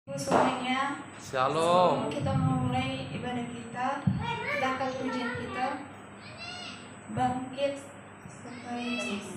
Semuanya, Shalom. kita memulai ibadah kita angkat pujian kita, bangkit supaya Yesus.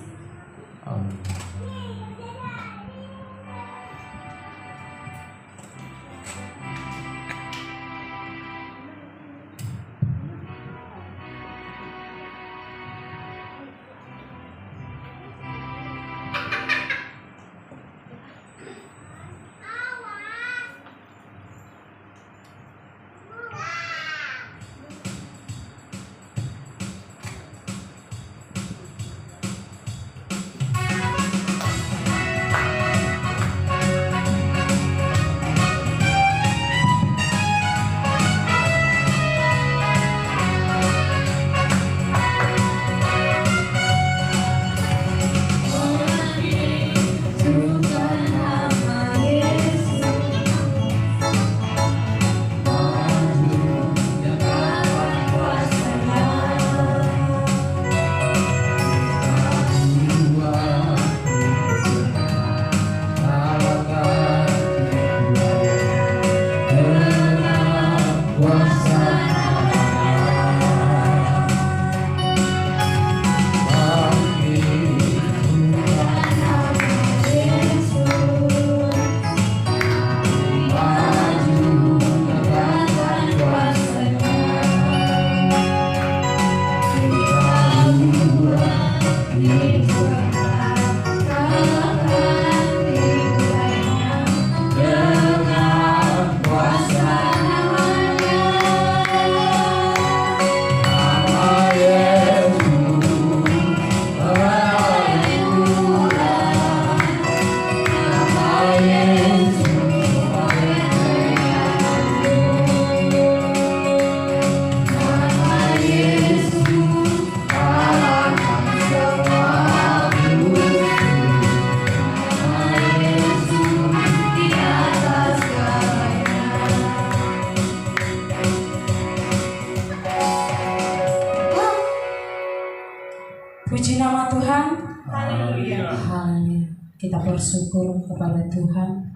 Puji nama Tuhan. Haleluya. Haleluya. Kita bersyukur kepada Tuhan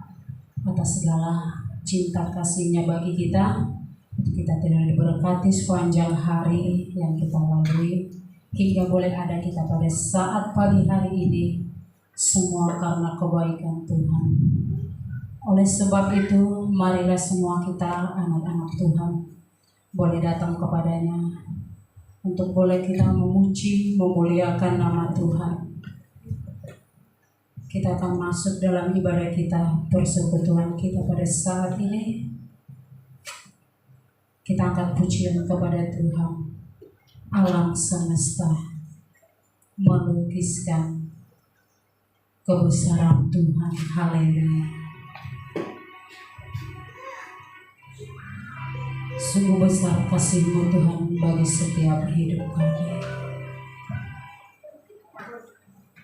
atas segala cinta kasih-Nya bagi kita. Kita tidak diberkati sepanjang hari yang kita lalui hingga boleh ada kita pada saat pagi hari ini, semua karena kebaikan Tuhan. Oleh sebab itu, marilah semua kita anak-anak Tuhan boleh datang kepadanya untuk boleh kita memuji, memuliakan nama Tuhan. Kita akan masuk dalam ibadah kita, persekutuan kita pada saat ini. Kita angkat pujian kepada Tuhan. Alam semesta melukiskan kebesaran Tuhan. Haleluya. Sungguh besar kasih-Mu Tuhan bagi setiap hidup kami.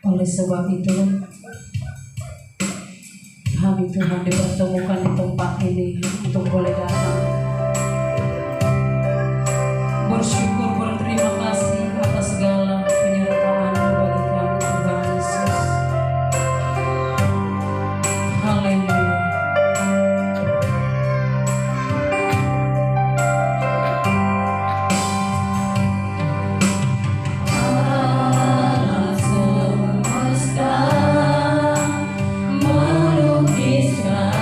Oleh sebab itu, kami Tuhan dipertemukan di tempat ini untuk boleh datang bersyukur, berterima kasih atas segala penyertaan bagi kami Tuhan Yesus. Haleluya. Melukiskan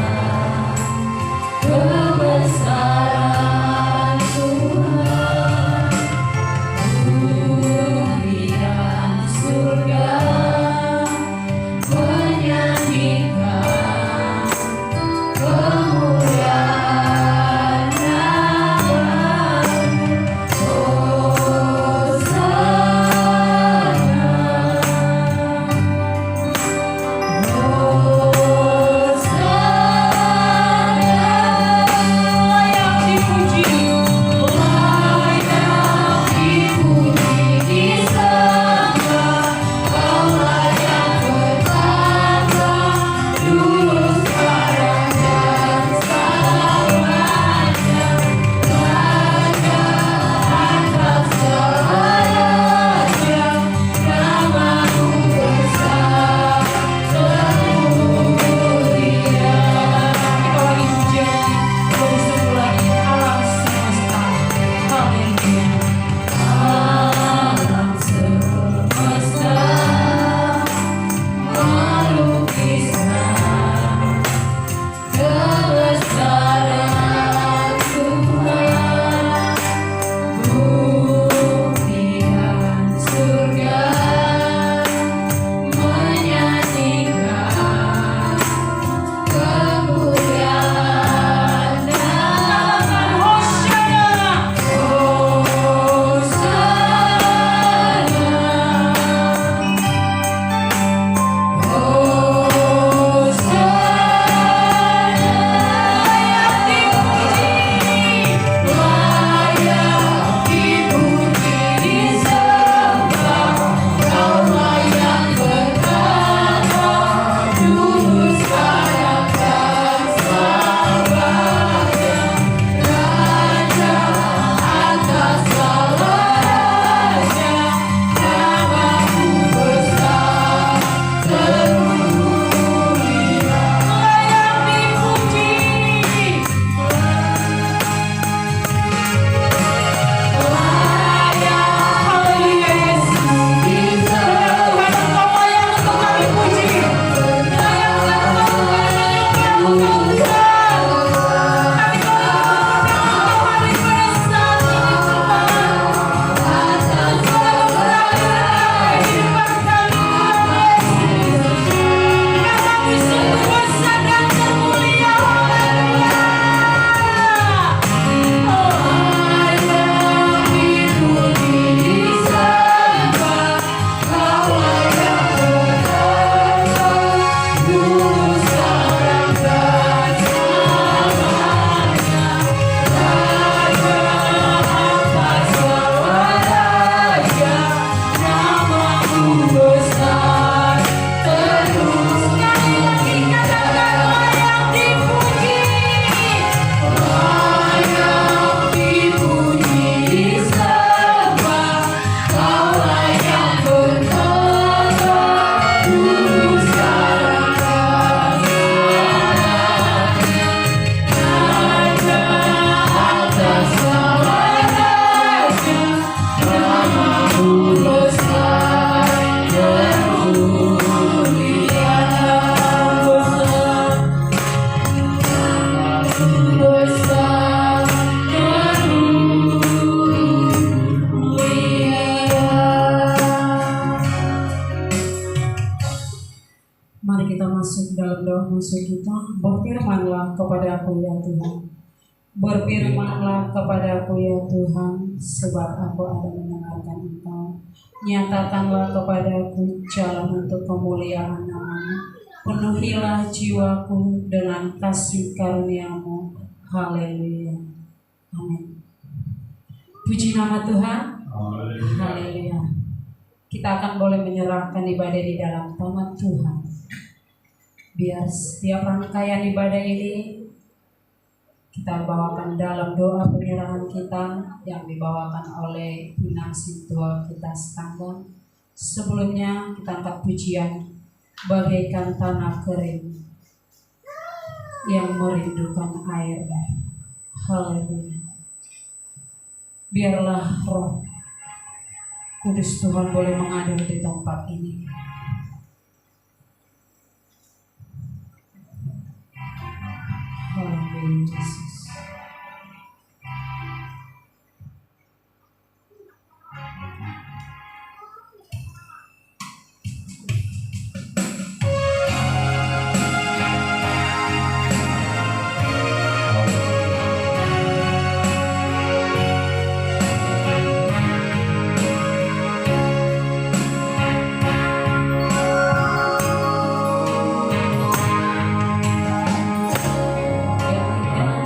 ya Tuhan. Berfirmanlah kepadaku ya Tuhan, sebab aku ada mendengarkan Engkau. Nyatakanlah kepadaku jalan untuk kemuliaan nama-Mu. Penuhilah jiwaku dengan kasih karunia-Mu. Haleluya. Amin. Puji nama Tuhan. Haleluya. Kita akan boleh menyerahkan ibadah di dalam tangan Tuhan. Biar setiap rangkaian ibadah ini kita bawakan dalam doa penyerahan kita yang dibawakan oleh Pinang Sintua kita setangga. Sebelumnya kita angkat pujian bagaikan tanah kering yang merindukan air. Haleluya. Biarlah Roh Kudus Tuhan boleh mengalir di tempat ini. Haleluya Yesus. Yang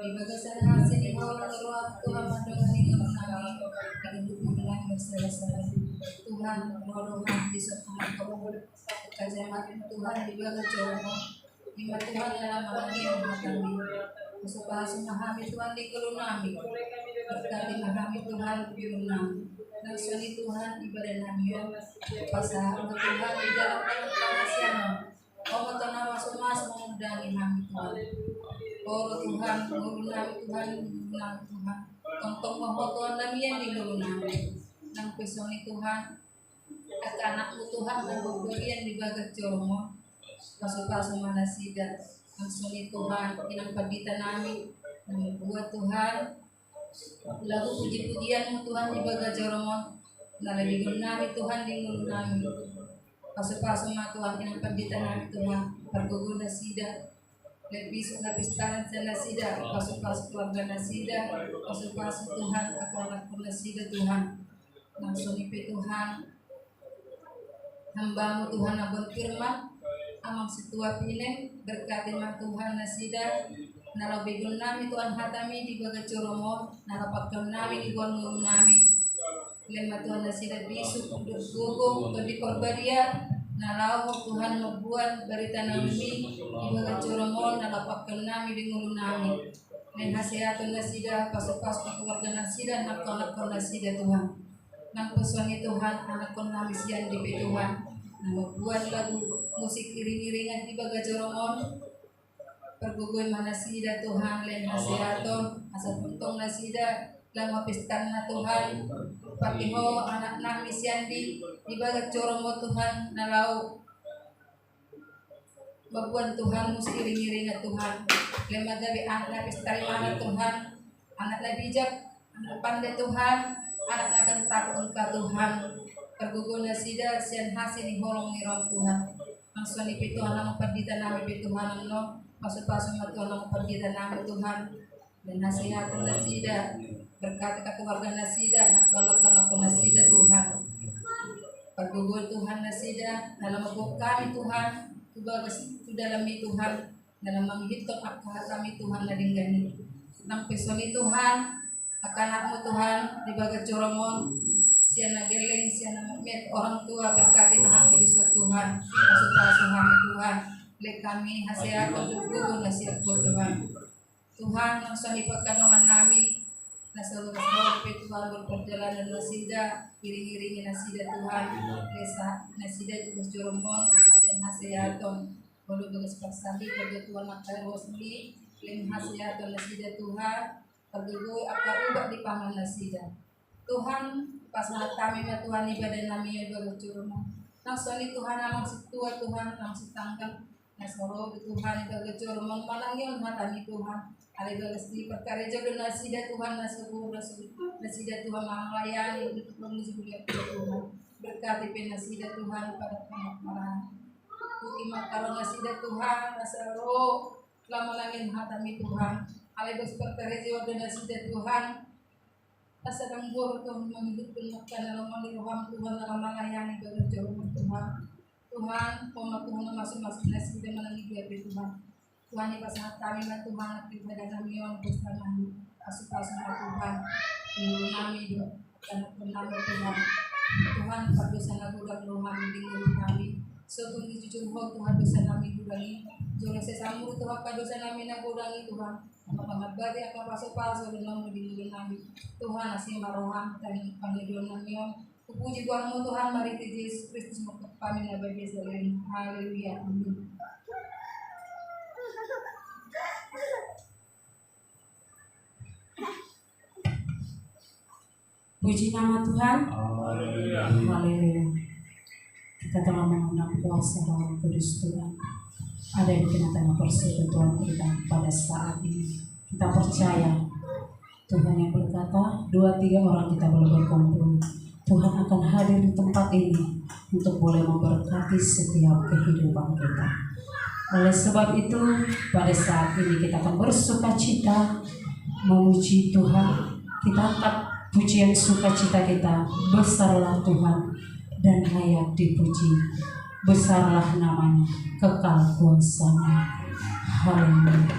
Ibagasan hasil ni orang roh Tuhan madongan ini kami hidup menang bersama Tuhan roh di sekolah kamu kajamat Tuhan dibaga coba lima Tuhan dalam lagi yang kami supaya memahami Tuhan di kelunami berkali memahami Tuhan di lunam dan seni Tuhan ibadah nami pasal Tuhan di dalam penasihan oh tanah mas mengudangi kami Tuhan oh Tuhan mengudangi Tuhan Tuhan untuk memfoto nami yang di lunami nang pesoni Tuhan anak-anakmu Tuhan dan pemberian di bagat jomo pasal mana sida langsung Tuhan inang pagita namin buat Tuhan lalu puji-pujianmu Tuhan di bagat jomo nalabigon namin Tuhan di mulut namin pasal Tuhan inang pagita namin Tuhan paguguna sida lebih napistalan sa nasida pasal keluarga nasida pasal Tuhan aku anakku nasida Tuhan langsung Tuhan hamba-Mu Tuhan abang firman amang situa pine berkati ma Tuhan nasida nalabigon nami Tuhan hatami di baga coromo nalapagkan nami di buwan ngulu nami lema Tuhan nasida bisu gugo di korbaria nalaw Tuhan magbuat berita nami di baga coromo nalapagkan nami di ngulu nami len hasiaton nasida pasok-pasok keluarga nasida nak-nak nasida Tuhan nang pusuan Tuhan anak kon nami siyan di Tuhan membuat lagu musik iring-iringan di baga joromon pergugoy manasida Tuhan len hasiaton asa puntong nasida lama pistan na Tuhan pakiho anak nami siandi di baga joromon Tuhan nalau babuan Tuhan musik iring-iringan Tuhan lema gabi anak pistan mana Tuhan anak na bijak anak pandai Tuhan anak akan takut engkau Tuhan pergugun nasida sian hasil ni holong ni rom Tuhan langsung ni Tuhan ang pagdita namin Tuhan no pasok-pasok na Tuhan ang pagdita namin Tuhan dan nasihatun nasida berkata ka keluarga nasida nakalakan ako nasida Tuhan pergugun Tuhan nasida dalam magbuka kami Tuhan tubagas dalam Tuhan dalam menghitung akal kami Tuhan na dinggani nang peso ni Tuhan anak-anakmu Tuhan di bagat joromon siya nagiling, siya namit orang tua berkati na kami di Tuhan pasok-pasok kami Tuhan lek kami hasiaton dugo na siya po Tuhan Tuhan ang sa ipagkanungan namin nasa lunas mo Tuhan berperjalanan nasida iring-iringin nasida Tuhan lesa nasida tugas joromon siya hasiaton walau tugas pagsali pagka Tuhan nakaros muli leng hasiaton nasida Tuhan pagdugoy akaubak di pangan nasida Tuhan pas kami na Tuhan ibadah namin yung ibagat mo nang sali Tuhan namang situa Tuhan nang sitangkan nasoro Tuhan ibagat mo manang yun matami Tuhan alibagas di pagkareja doon nasida Tuhan nasabura nasida Tuhan manglayani untuk mengusuliat Tuhan berkati pinasida Tuhan pada pangakmaraan Tuki makarong nasida Tuhan nasaro lama langin hatami Tuhan alibas perkareja doon nasida Tuhan asa kang buo Tuhan menghidupkan makan dalam maliruham Tuhan dalam melayani bagai jauh Tuhan Tuhan pematuhan masing-masing nasida menanggi Tuhan Tuhan ipasang kami na Tuhan at ibadah kami yung bersama asup-asup na Tuhan Ibu kami di anak namin Tuhan Tuhan padusa na gudang luhan dingin kami so kung jujur ho Tuhan dosa namin gudangi jura sa samuro Tuhan padusa namin na gudangi Tuhan ang pangagbari ang kapasok-pasok ng mga dingin namin Tuhan asin maroham tayong Panginoon namin yung pupuji Tuhan mo Tuhan mariti Jesus Kristus mo kami na bagay sa rin Hallelujah Amen. Puji nama Tuhan. Haleluya. Haleluya. Kita telah mengundang kuasa Roh Kudus Tuhan. Ada di tengah-tengah persekutuan kita pada saat ini. Kita percaya Tuhan yang berkata 2-3 orang kita boleh berkumpul. Tuhan akan hadir di tempat ini untuk boleh memberkati setiap kehidupan kita. Oleh sebab itu pada saat ini kita akan bersukacita memuji Tuhan. Kita angkat pujian sukacita kita. Besarlah Tuhan dan layak dipuji. Besarlah namanya, kekal kuasanya. Haleluya.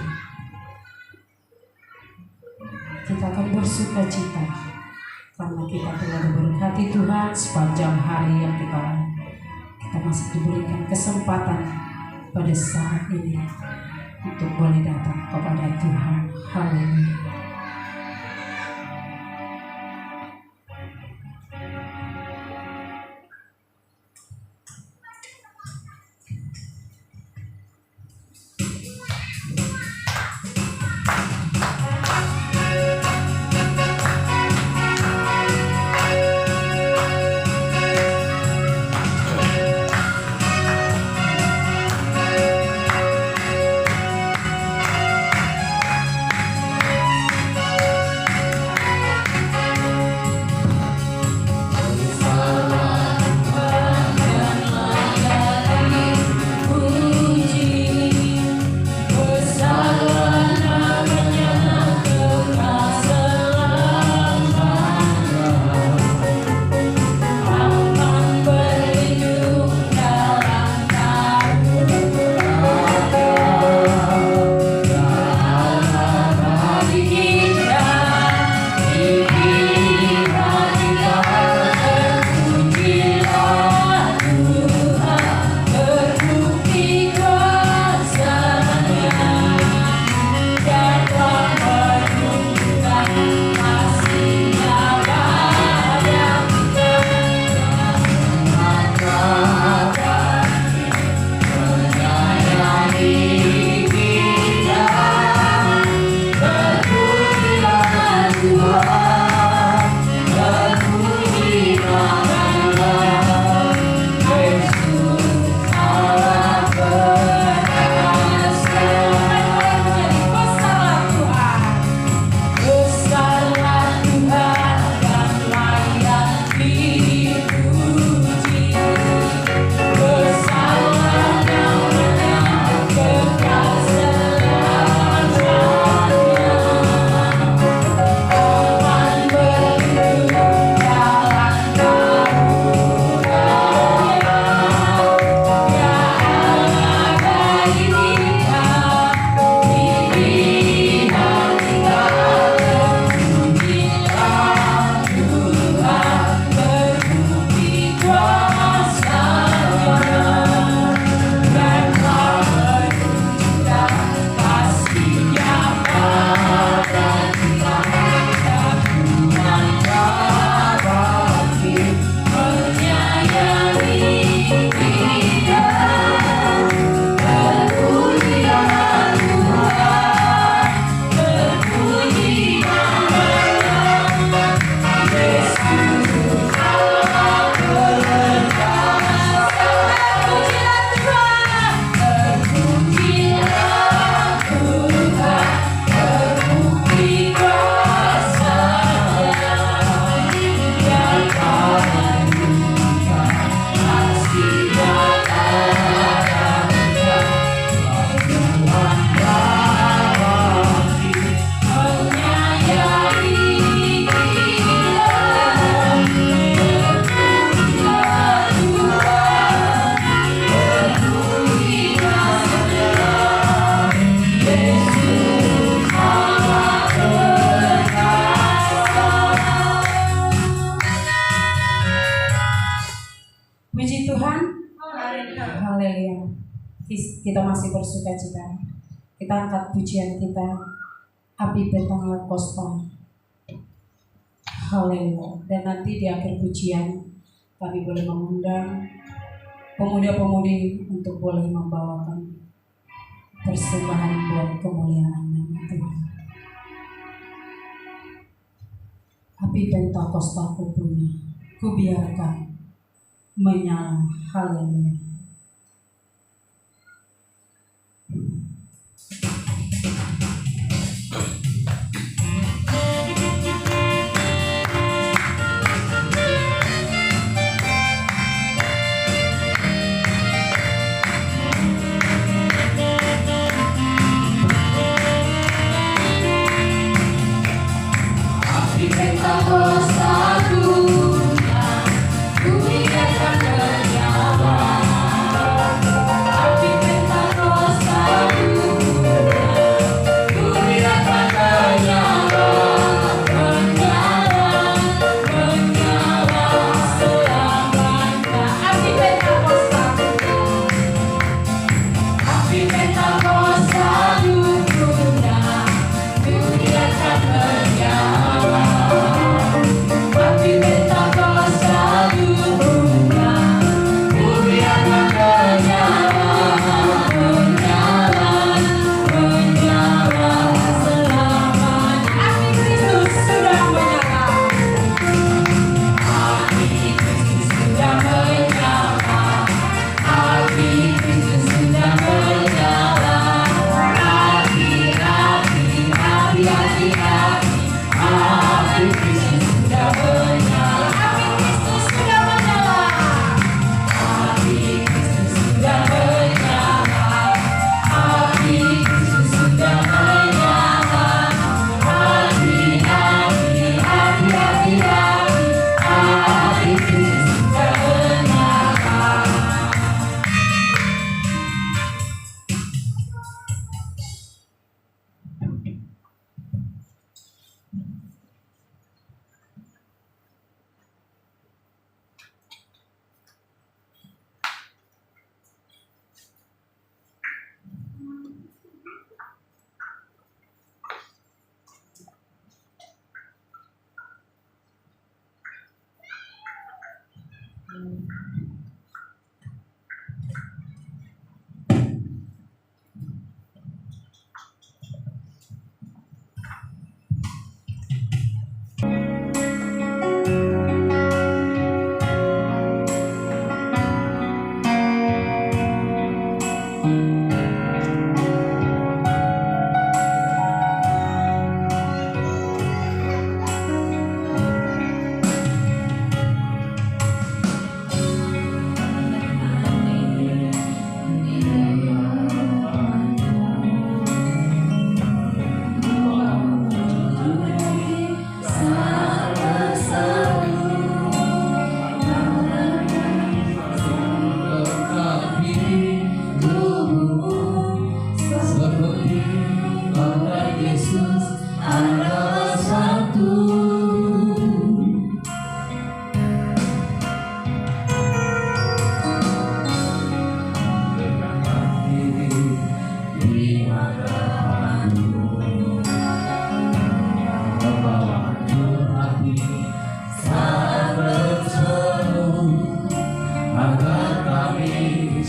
kita akan bersuka cita karena kita telah diberkati Tuhan sepanjang hari yang kita lalui. Kita masih diberikan kesempatan pada saat ini untuk boleh datang kepada Tuhan. Haleluya. Puji Tuhan. Haleluya. Kita masih bersuka cita. Kita angkat pujian kita, Api Pentakosta. Haleluya. Dan nanti di akhir pujian kami boleh mengundang pemuda-pemudi untuk boleh membawakan persembahan buat kemuliaan nama Tuhan. Api Pentakosta ku punya, ku biarkan menyala. Haleluya. Api Pentakosta ku biarkan menyala. Kristus sudah menyala. Api Kristus sudah menyala. Api Kristus sudah menyala. Api Kristus sudah menyala. Api, api, api, api, api. Api Kristus sudah menyala.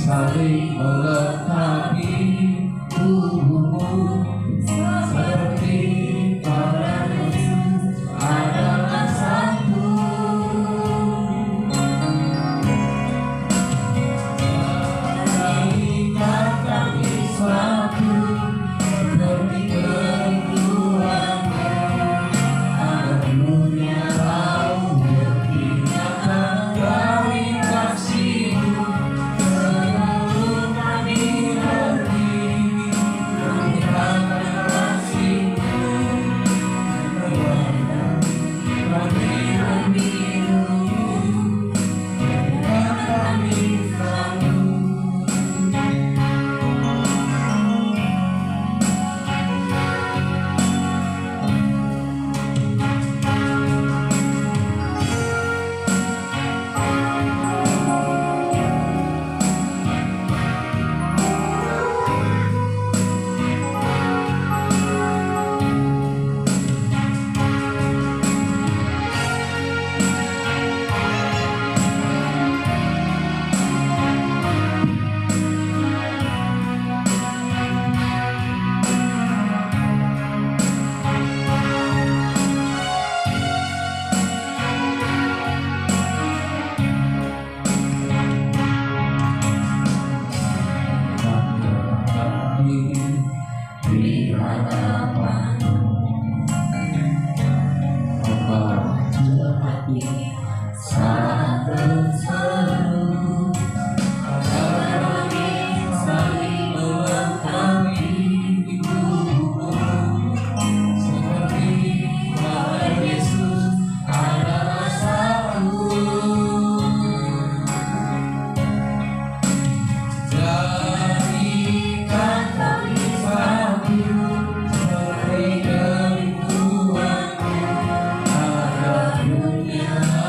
Saling melengkapi tubuhmu seperti para Yesus adalah satu. Jadikan kami suatu seperti keduanya, agar dunia tahu bertindakan dari kasih-Mu. Yeah.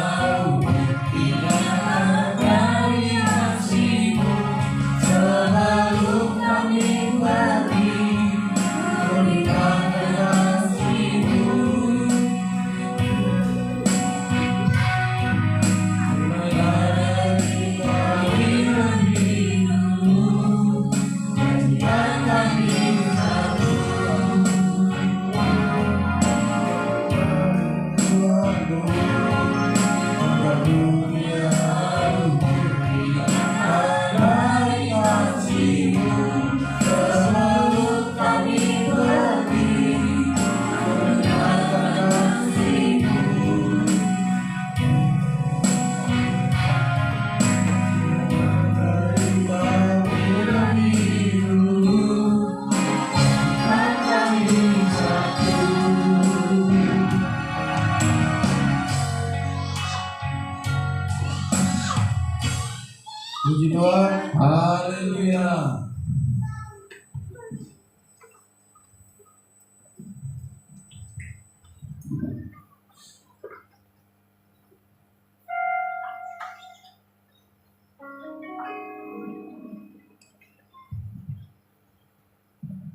Puji Tuhan. Haleluya.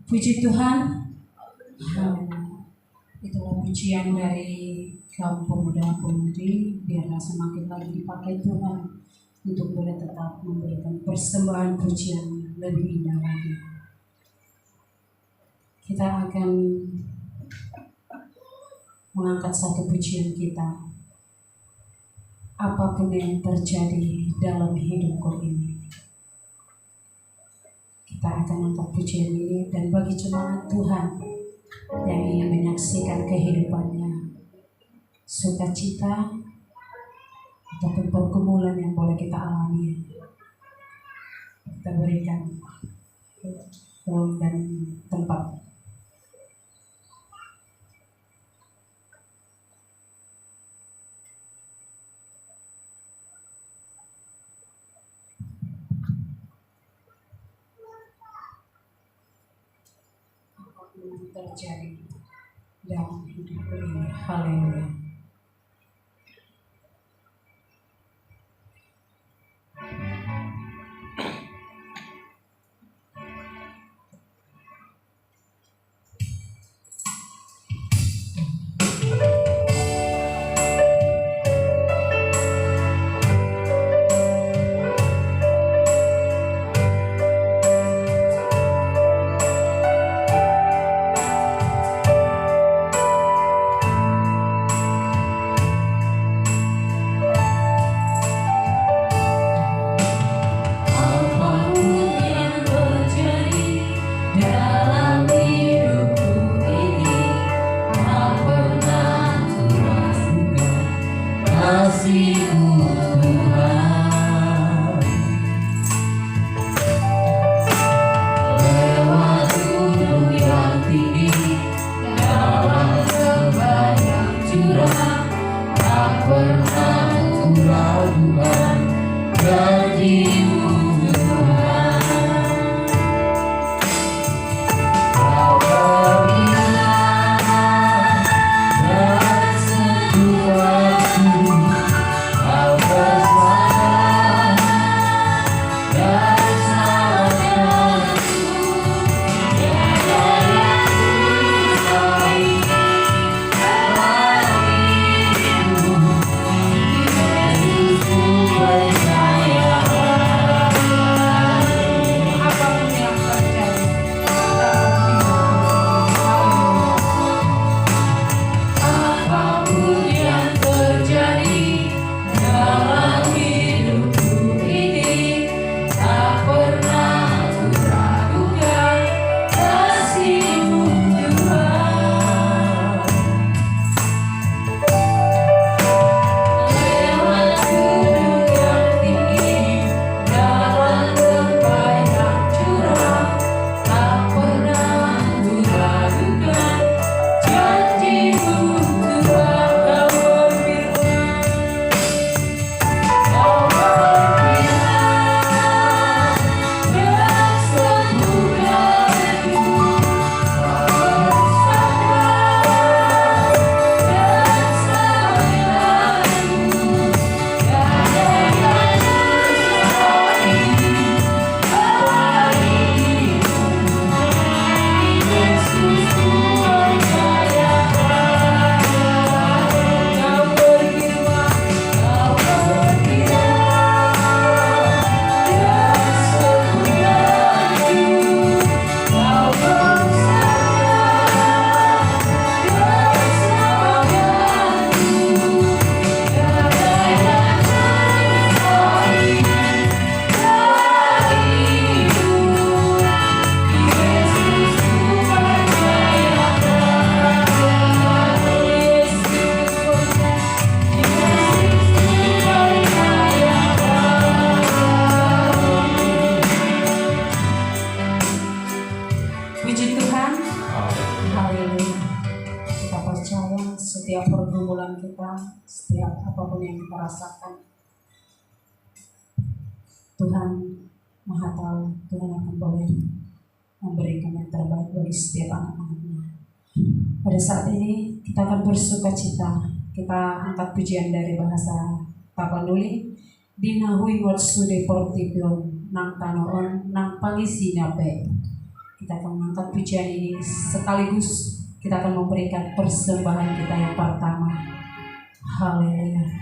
Puji Tuhan. Itulah pujian dari kaum pemuda pemudi, biarlah semakin lagi dipakai Tuhan untuk boleh tetap memberikan persembahan pujian lebih indah lagi. Kita akan mengangkat satu pujian kita. Apapun yang terjadi dalam hidupku ini, kita akan angkat pujian ini, dan bagi jemaat Tuhan yang ingin menyaksikan kehidupannya, sukacita ataupun pergumulan yang boleh kita alami, kita berikan ruang dan tempat. Terjadi dalam hidup ini. Haleluya. Tuhan Maha Tahu, Tuhan akan boleh memberikan yang terbaik bagi setiap anak-anaknya. Pada saat ini kita akan bersuka cita. Kita angkat pujian dari bahasa Tapanuli. Dina huingot sude portipion nang tanoon nang pangisi nape. Kita akan mengangkat pujian ini sekaligus kita akan memberikan persembahan kita yang pertama. Haleluya.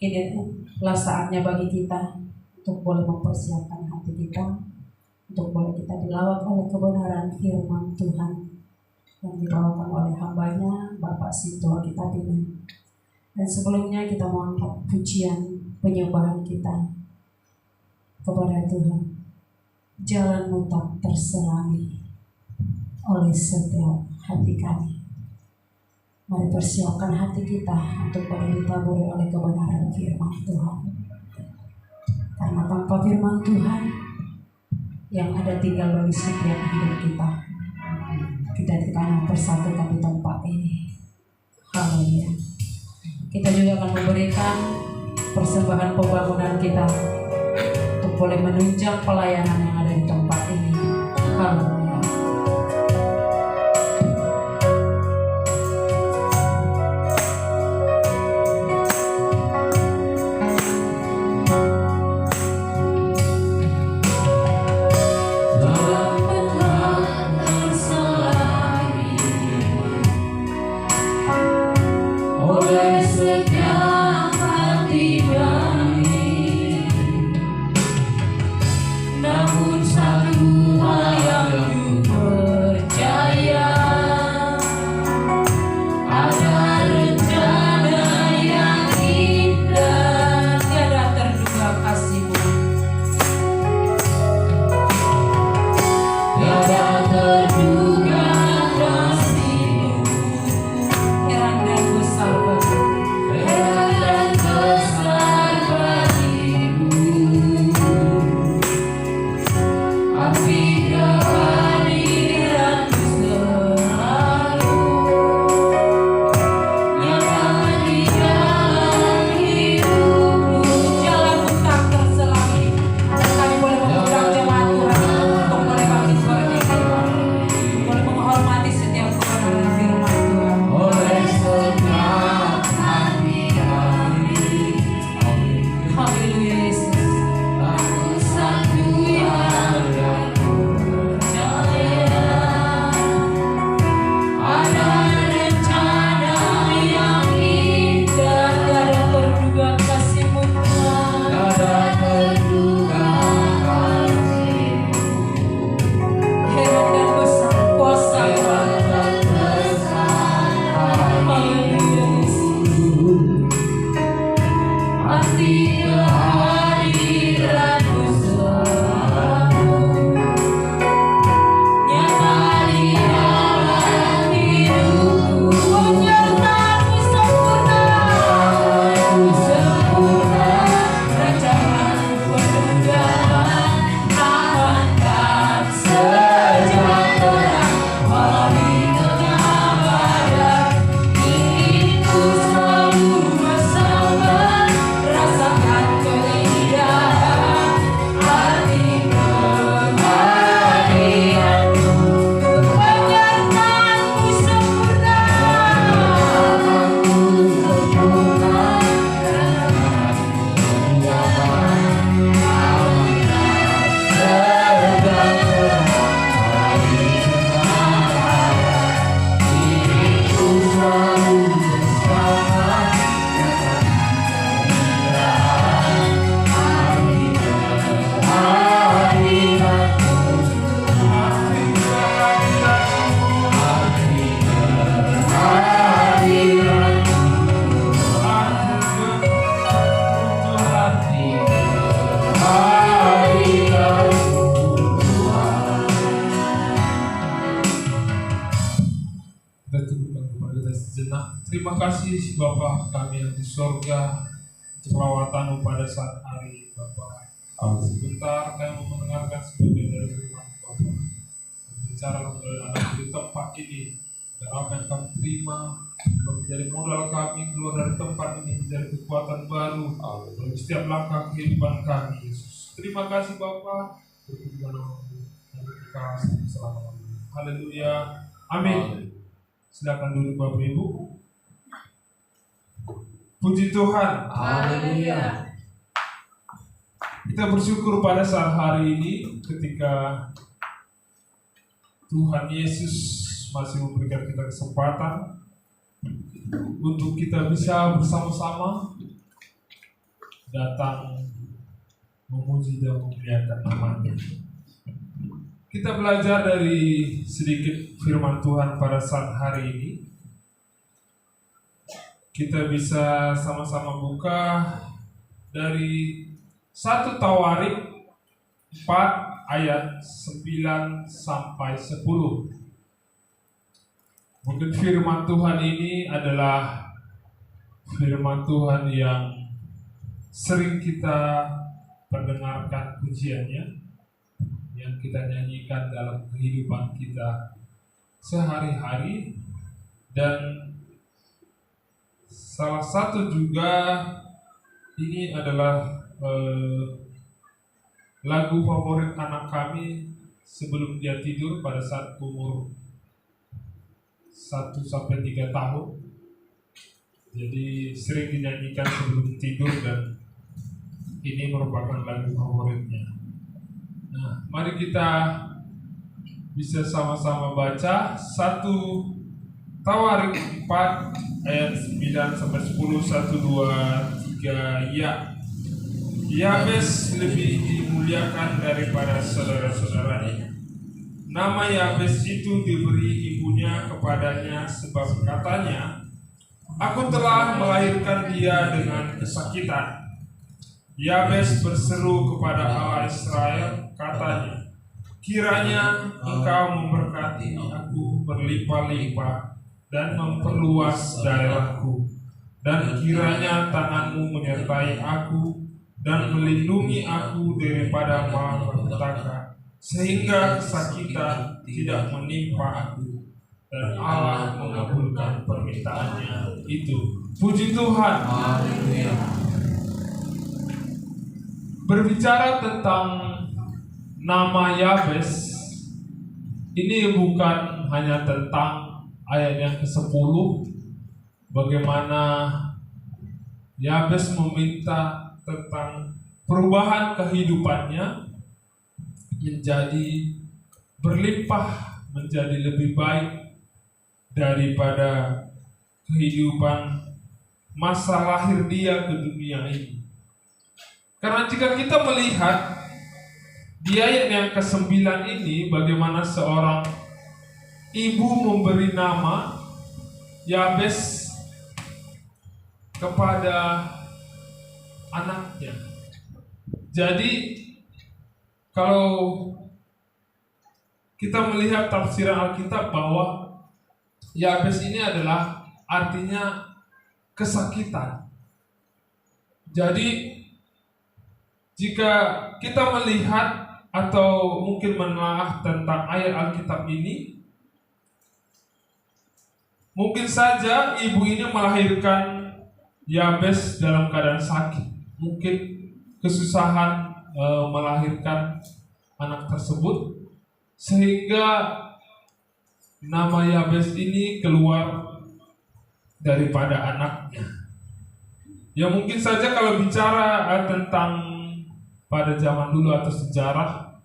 Inilah saatnya bagi kita untuk boleh mempersiapkan hati kita, untuk boleh kita dilawat oleh kebenaran firman Tuhan yang dibawakan oleh hambanya Bapak Sintua Kitabina. Dan sebelumnya kita mau angkat pujian penyembahan kita kepada Tuhan. Jalanmu tak terselangi oleh setiap hati kami. Mari persiapkan hati kita untuk boleh ditaburi oleh kebenaran firman Tuhan. Karena tanpa firman Tuhan yang ada tinggal bagi setiap hidup kita, kita tidak akan mempersatukan di tempat ini. Haleluya. Kita juga akan memberikan persembahan pembangunan kita untuk boleh menunjang pelayanan yang ada di tempat ini. Haleluya. Namun kasih Bapa kami yang di surga, untuk lawatan pada saat hari Bapa. Sebentar kami mendengarkan sebagian dari firman Bapa. Bicara di tempat ini, dan apa yang kami terima menjadi modal kami keluar dari tempat ini, menjadi kekuatan baru bagi setiap langkah kehidupan kami. Yesus, terima kasih Bapa. Berfirman dan berkasih selama-lamanya. Haleluya. Amin. Silakan duduk Bapak Ibu. Puji Tuhan. Haleluya. Kita bersyukur pada saat hari ini ketika Tuhan Yesus masih memberikan kita kesempatan untuk kita bisa bersama-sama datang memuji dan memuliakan nama-Nya. Kita belajar dari sedikit firman Tuhan pada saat hari ini. Kita bisa sama-sama buka dari 1 Tawarik 4 ayat 9 sampai 10. Mungkin firman Tuhan ini adalah firman Tuhan yang sering kita pendengarkan pujiannya, yang kita nyanyikan dalam kehidupan kita sehari-hari, dan salah satu juga ini adalah lagu favorit anak kami sebelum dia tidur pada saat umur 1-3 tahun. Jadi sering dinyanyikan sebelum tidur dan ini merupakan lagu favoritnya. Nah, mari kita bisa sama-sama baca 1 Tawarik 4 ayat 9 sampai 10. 1, 2, 3, ya. Yabes lebih dimuliakan daripada saudara-saudaranya. Nama Yabes itu diberi ibunya kepadanya sebab katanya, aku telah melahirkan dia dengan kesakitan. Yabes berseru kepada Allah Israel, katanya, kiranya engkau memberkati aku berlimpah-limpah dan memperluas daerahku, dan kiranya tanganmu menyertai aku dan melindungi aku daripada malapetaka, sehingga kesakitan tidak menimpa aku. Dan Allah mengabulkan permintaannya itu. Puji Tuhan. Haleluya. Berbicara tentang nama Yabes, ini bukan hanya tentang ayat yang ke-10, bagaimana Yabes meminta tentang perubahan kehidupannya menjadi berlimpah, menjadi lebih baik daripada kehidupan masa lahir dia ke dunia ini. Karena jika kita melihat di ayat yang ke-9 ini, bagaimana seorang ibu memberi nama Yabes kepada anaknya. Jadi kalau kita melihat tafsiran Alkitab bahwa Yabes ini adalah artinya kesakitan. Jadi jika kita melihat atau mungkin menelaah tentang ayat Alkitab ini, mungkin saja ibu ini melahirkan Yabes dalam keadaan sakit. Mungkin kesusahan melahirkan anak tersebut, sehingga nama Yabes ini keluar daripada anaknya. Ya mungkin saja kalau bicara tentang pada zaman dulu atau sejarah,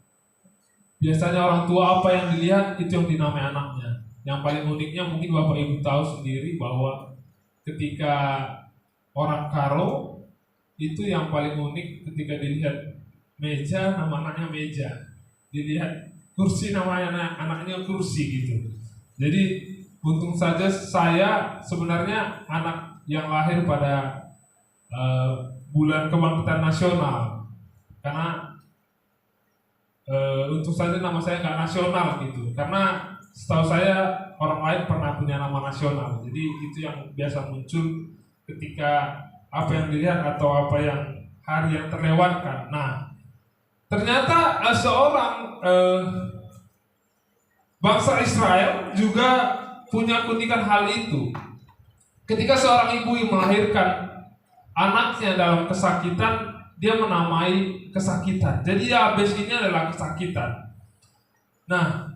biasanya orang tua apa yang dilihat itu yang dinamai anaknya. Yang paling uniknya mungkin Bapak Ibu tahu sendiri bahwa ketika orang karo itu yang paling unik, ketika dilihat meja nama anaknya meja, dilihat kursi namanya anaknya kursi gitu. Jadi untung saja saya sebenarnya anak yang lahir pada bulan kebangkitan nasional. Karena untung saja nama saya nggak nasional gitu. Karena setahu saya orang lain pernah punya nama nasional. Jadi itu yang biasa muncul ketika apa yang dilihat atau apa yang hari yang terlewatkan. Nah, ternyata seorang bangsa Israel juga punya kutikan hal itu. Ketika seorang ibu melahirkan anaknya dalam kesakitan, dia menamai kesakitan. Jadi Yabes ini adalah kesakitan. Nah,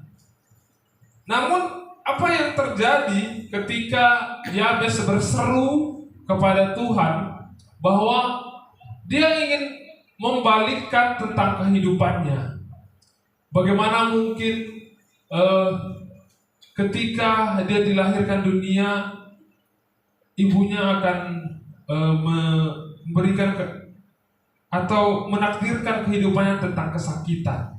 namun apa yang terjadi ketika Yabes berseru kepada Tuhan bahwa dia ingin membalikkan tentang kehidupannya. Bagaimana mungkin ketika dia dilahirkan dunia, ibunya akan memberikan atau menakdirkan kehidupannya tentang kesakitan.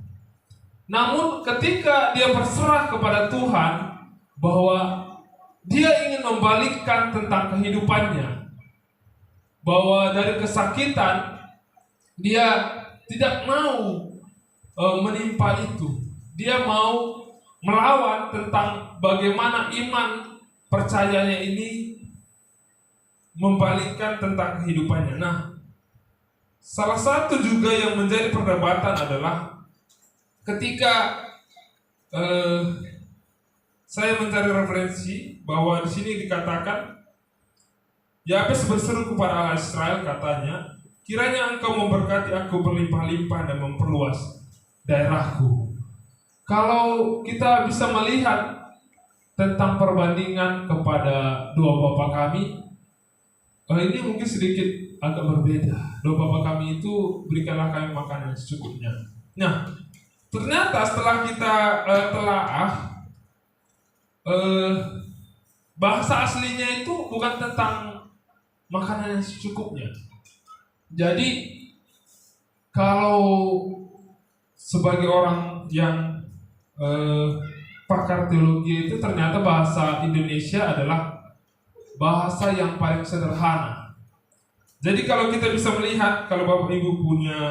Namun ketika dia berserah kepada Tuhan bahwa dia ingin membalikkan tentang kehidupannya, bahwa dari kesakitan dia tidak mau menimpa itu. Dia mau melawan tentang bagaimana iman percayanya ini membalikkan tentang kehidupannya. Nah, salah satu juga yang menjadi perdebatan adalah ketika saya mencari referensi bahwa di sini dikatakan Yabes berseru kepada Allah Israel, katanya, kiranya engkau memberkati aku berlimpah-limpah dan memperluas daerahku. Kalau kita bisa melihat tentang perbandingan kepada dua bapa kami, ini mungkin sedikit agak berbeda. Dua bapa kami itu berikanlah kami makanan secukupnya. Nah, ternyata setelah kita telaah, bahasa aslinya itu bukan tentang makanan yang secukupnya. Jadi kalau sebagai orang yang pakar teologi itu, ternyata bahasa Indonesia adalah bahasa yang paling sederhana. Jadi kalau kita bisa melihat, kalau Bapak Ibu punya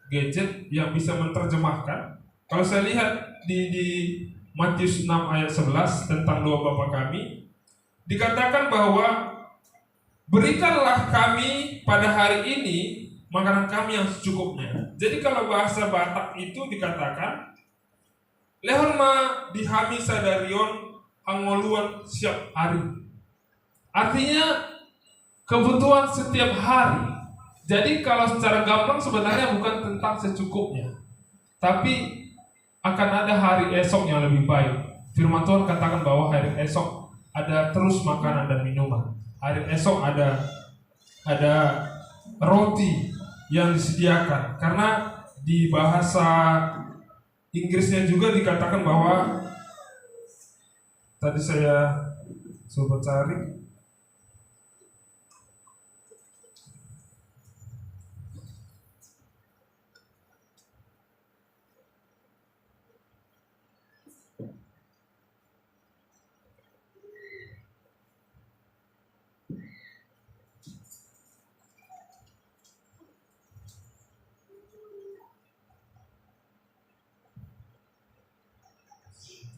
gadget yang bisa menerjemahkan, kalau saya lihat di Matius 6 ayat 11 tentang dua bapa kami, dikatakan bahwa berikanlah kami pada hari ini makanan kami yang secukupnya. Jadi kalau bahasa Batak itu dikatakan lehorma dihami sadarion angoluan siap hari. Artinya kebutuhan setiap hari. Jadi kalau secara gampang sebenarnya bukan tentang secukupnya, tapi akan ada hari esok yang lebih baik. Firman Tuhan katakan bahwa hari esok ada terus makanan dan minuman. Hari esok ada roti yang disediakan. Karena di bahasa Inggrisnya juga dikatakan bahwa, tadi saya coba cari,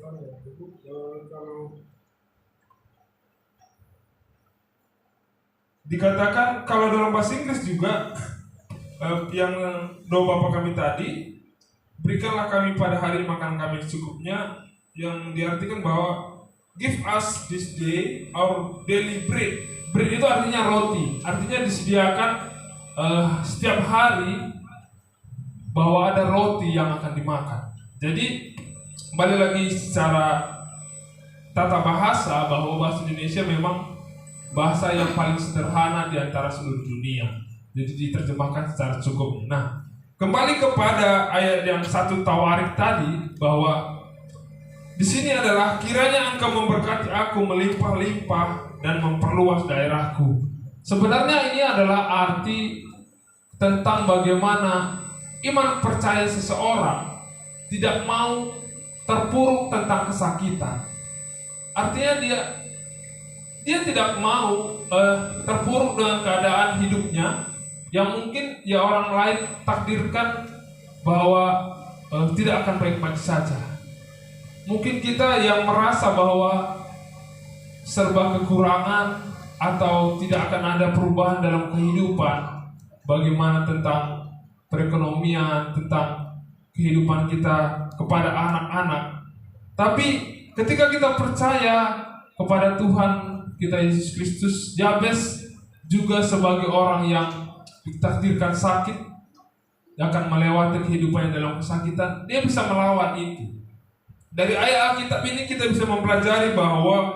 kalau dikatakan, kalau dalam bahasa Inggris juga yang doa Bapa kami tadi, berikanlah kami pada hari makan kami secukupnya, yang diartikan bahwa give us this day our daily bread. Bread itu artinya roti, artinya disediakan setiap hari bahwa ada roti yang akan dimakan. Jadi kembali lagi secara tata bahasa, bahwa bahasa Indonesia memang bahasa yang paling sederhana di antara seluruh dunia. Jadi diterjemahkan secara cukup. Nah, kembali kepada ayat yang 1 Tawarik tadi, bahwa di sini adalah kiranya engkau memberkati aku melimpah-limpah dan memperluas daerahku. Sebenarnya ini adalah arti tentang bagaimana iman percaya seseorang tidak mau terpuruk tentang kesakitan. Artinya dia tidak mau terpuruk dengan keadaan hidupnya yang mungkin ya orang lain takdirkan bahwa tidak akan baik-baik saja. Mungkin kita yang merasa bahwa serba kekurangan atau tidak akan ada perubahan dalam kehidupan, bagaimana tentang perekonomian, tentang kehidupan kita kepada anak-anak. Tapi ketika kita percaya kepada Tuhan kita Yesus Kristus, Yabes juga sebagai orang yang ditakdirkan sakit, akan melewati kehidupannya dalam kesakitan, dia bisa melawan itu. Dari ayat Alkitab ini kita bisa mempelajari bahwa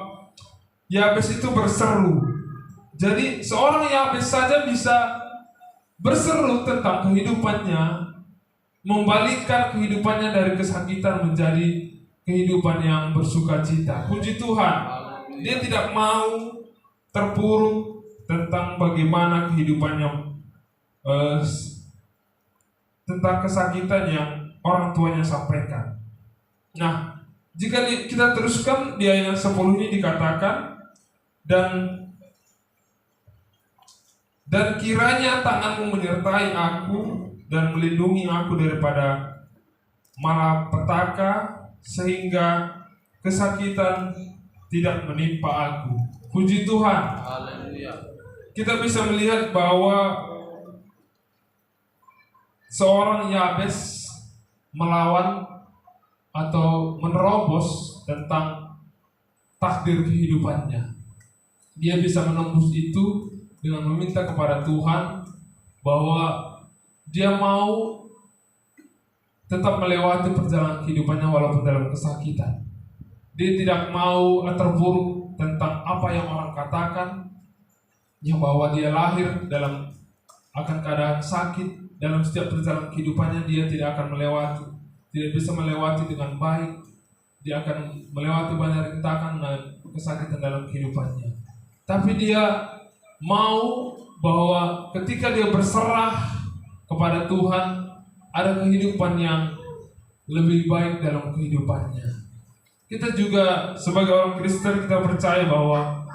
Yabes itu berseru. Jadi seorang Yabes saja bisa berseru tentang kehidupannya, membalikkan kehidupannya dari kesakitan menjadi kehidupan yang bersukacita. Puji Tuhan, dia tidak mau terpuruk tentang bagaimana kehidupannya, tentang kesakitan yang orang tuanya sampaikan. Nah, jika kita teruskan di ayat 10 ini dikatakan, dan kiranya tanganmu menyertai aku dan melindungi aku daripada malapetaka, sehingga kesakitan tidak menimpa aku. Puji Tuhan. Haleluya. Kita bisa melihat bahwa seorang Yabes melawan atau menerobos tentang takdir kehidupannya. Dia bisa menembus itu dengan meminta kepada Tuhan bahwa dia mau tetap melewati perjalanan kehidupannya walaupun dalam kesakitan. Dia tidak mau terpuruk tentang apa yang orang katakan, yang bahwa dia lahir dalam akan keadaan sakit. Dalam setiap perjalanan kehidupannya dia tidak akan melewati, tidak bisa melewati dengan baik. Dia akan melewati banyak rintangan dan kesakitan dalam kehidupannya. Tapi dia mau bahwa ketika dia berserah kepada Tuhan, ada kehidupan yang lebih baik dalam kehidupannya. Kita juga sebagai orang Kristen, kita percaya bahwa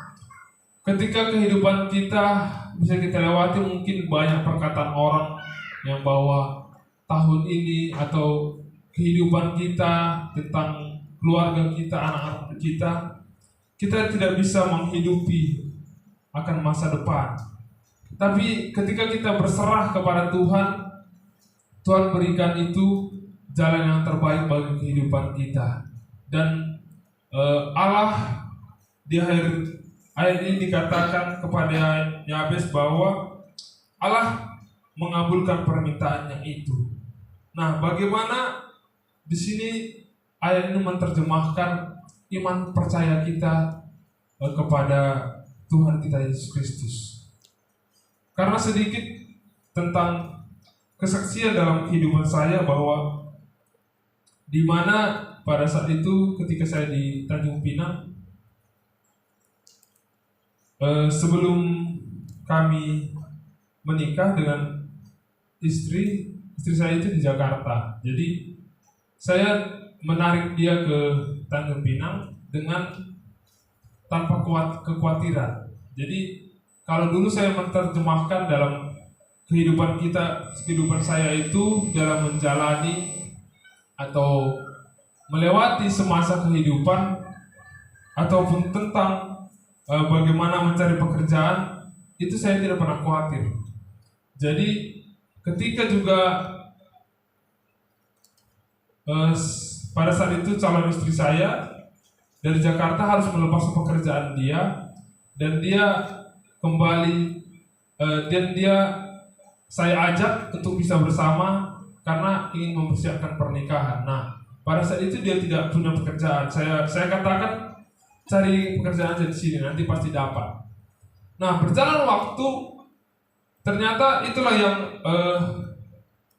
ketika kehidupan kita bisa kita lewati, mungkin banyak perkataan orang yang bahwa tahun ini atau kehidupan kita, tentang keluarga kita, anak-anak kita tidak bisa menghidupi akan masa depan. Tapi ketika kita berserah kepada Tuhan, Tuhan berikan itu jalan yang terbaik bagi kehidupan kita. Dan Allah di akhir ayat ini dikatakan kepada Yabes bahwa Allah mengabulkan permintaannya itu. Nah, bagaimana di sini ayat ini menerjemahkan iman percaya kita kepada Tuhan kita Yesus Kristus? Karena sedikit tentang kesaksian dalam kehidupan saya, bahwa di mana pada saat itu ketika saya di Tanjung Pinang, sebelum kami menikah dengan istri saya itu di Jakarta. Jadi saya menarik dia ke Tanjung Pinang dengan tanpa kekhawatiran. Jadi kalau dulu saya menerjemahkan dalam kehidupan saya itu dalam menjalani atau melewati semasa kehidupan, ataupun tentang bagaimana mencari pekerjaan, itu saya tidak pernah khawatir. Jadi ketika juga pada saat itu calon istri saya dari Jakarta harus melepas pekerjaan dia, dan dia kembali, saya ajak untuk bisa bersama karena ingin mempersiapkan pernikahan. Nah, pada saat itu dia tidak punya pekerjaan. Saya katakan, cari pekerjaan aja di sini, nanti pasti dapat. Nah, berjalan waktu, ternyata itulah yang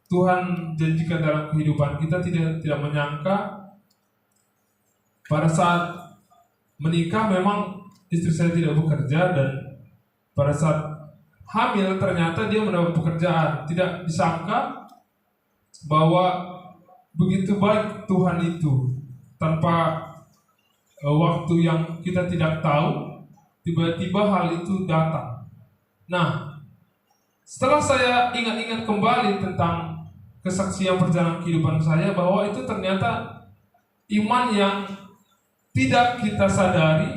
Tuhan janjikan dalam kehidupan kita. Tidak menyangka pada saat menikah memang istri saya tidak bekerja, dan pada saat hamil ternyata dia mendapat pekerjaan. Tidak disangka bahwa begitu baik Tuhan itu, tanpa waktu yang kita tidak tahu, tiba-tiba hal itu datang. Nah, setelah saya ingat-ingat kembali tentang kesaksian perjalanan kehidupan saya bahwa itu ternyata iman yang tidak kita sadari,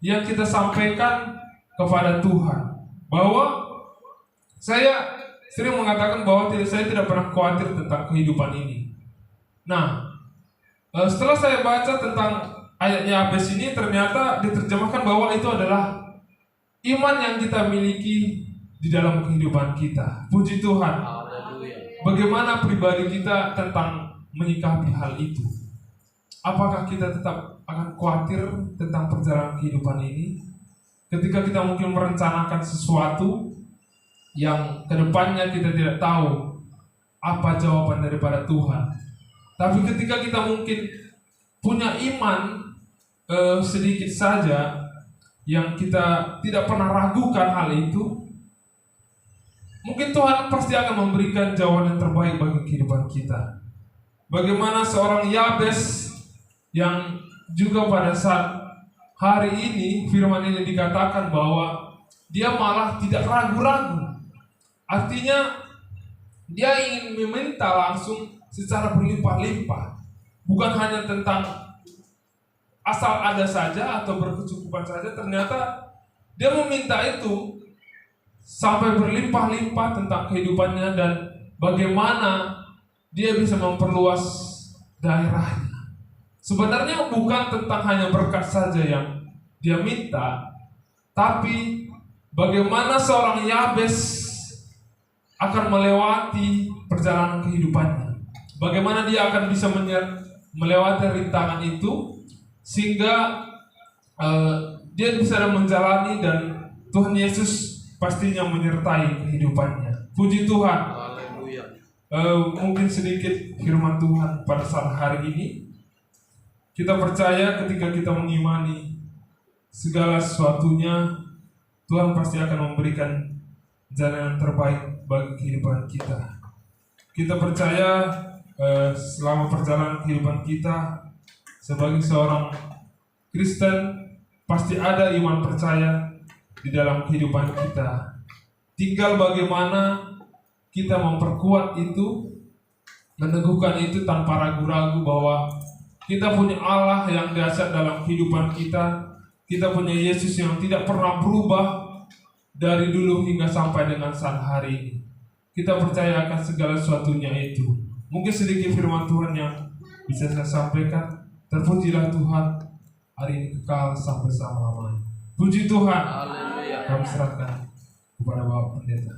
yang kita sampaikan kepada Tuhan. Bahwa saya sering mengatakan bahwa saya tidak pernah khawatir tentang kehidupan ini. Nah, setelah saya baca tentang ayatnya Yabes ini, ternyata diterjemahkan bahwa itu adalah iman yang kita miliki di dalam kehidupan kita. Puji Tuhan. Bagaimana pribadi kita tentang menyikapi hal itu? Apakah kita tetap akan khawatir tentang perjalanan kehidupan ini? Ketika kita mungkin merencanakan sesuatu yang kedepannya kita tidak tahu apa jawaban daripada Tuhan. Tapi ketika kita mungkin punya iman sedikit saja yang kita tidak pernah ragukan hal itu, mungkin Tuhan pasti akan memberikan jawaban yang terbaik bagi kehidupan kita. Bagaimana seorang Yabes yang juga pada saat hari ini firman ini dikatakan bahwa dia malah tidak ragu-ragu. Artinya dia ingin meminta langsung secara berlimpah-limpah. Bukan hanya tentang asal ada saja atau berkecukupan saja, ternyata dia meminta itu sampai berlimpah-limpah tentang kehidupannya dan bagaimana dia bisa memperluas daerahnya. Sebenarnya bukan tentang hanya berkat saja yang dia minta, tapi bagaimana seorang Yabes akan melewati perjalanan kehidupannya. Bagaimana dia akan bisa melewati rintangan itu sehingga dia bisa menjalani dan Tuhan Yesus pastinya menyertai kehidupannya. Puji Tuhan. Mungkin sedikit firman Tuhan pada saat hari ini. Kita percaya ketika kita mengimani segala sesuatunya, Tuhan pasti akan memberikan jalan yang terbaik bagi kehidupan kita. Kita percaya selama perjalanan kehidupan kita sebagai seorang Kristen pasti ada iman percaya di dalam kehidupan kita. Tinggal bagaimana kita memperkuat itu, meneguhkan itu tanpa ragu-ragu bahwa kita punya Allah yang dahsyat dalam kehidupan kita. Kita punya Yesus yang tidak pernah berubah dari dulu hingga sampai dengan saat hari ini. Kita percaya akan segala sesuatunya itu. Mungkin sedikit firman Tuhan yang bisa saya sampaikan. Terpujilah Tuhan hari ini kekal sampai selama-lamanya. Puji Tuhan. Kami serahkan kepada Bapak Pendeta.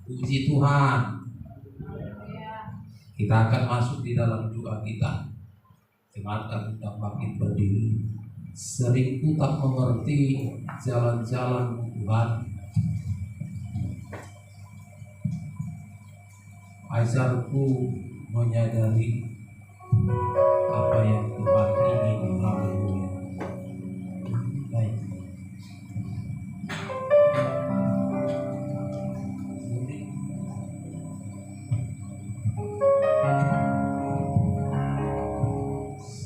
Puji Tuhan. Kita akan masuk di dalam doa kita. Dengarkan kita bangkit berdiri. Sering ku tak mengerti jalan-jalan Tuhan. Ajarku menyadari apa yang Tuhan ingin melalui. Baik.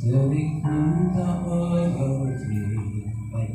Sering ku tak mengerti. Baik.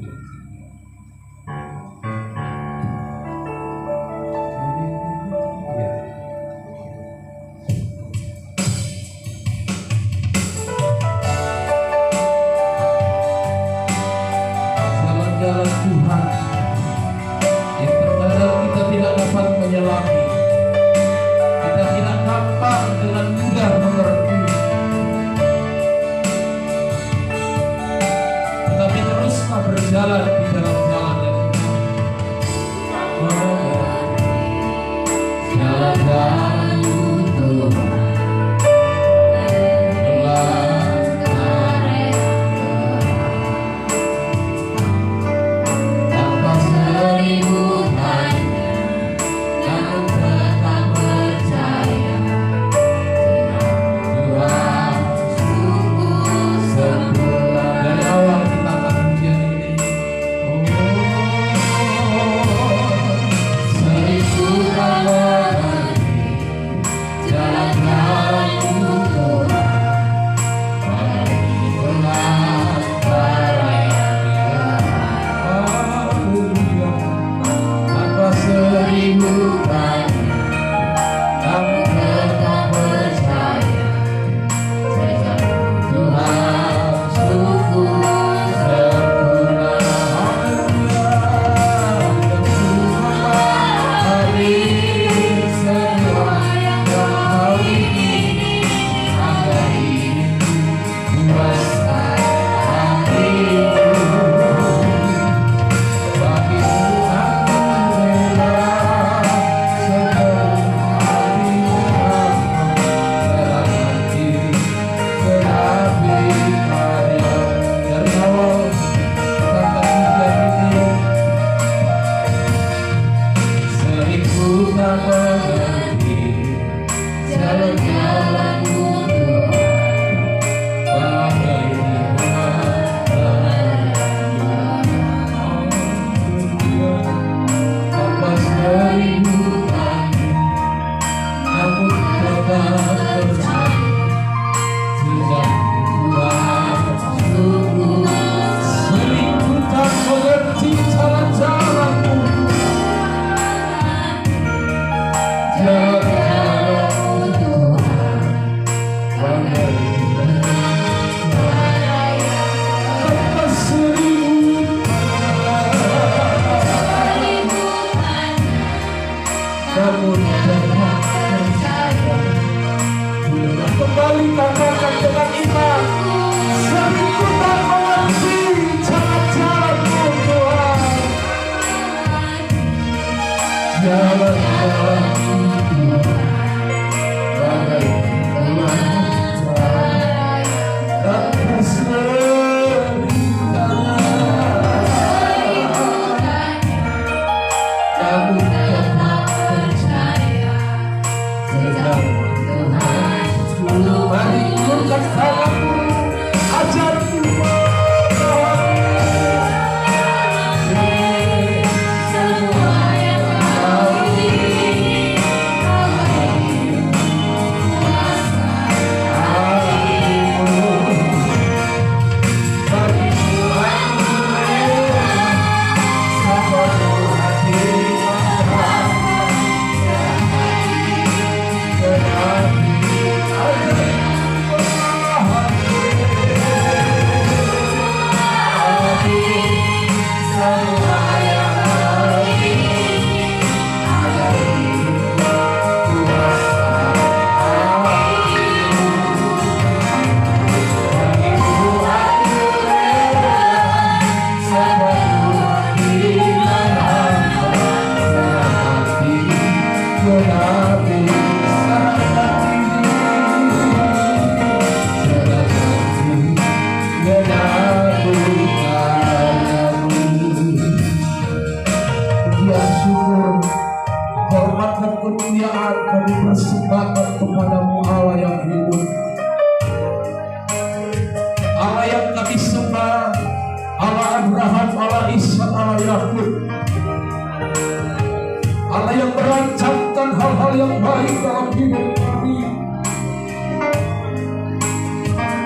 Allah yang merancangkan hal-hal yang baik dalam hidup kami.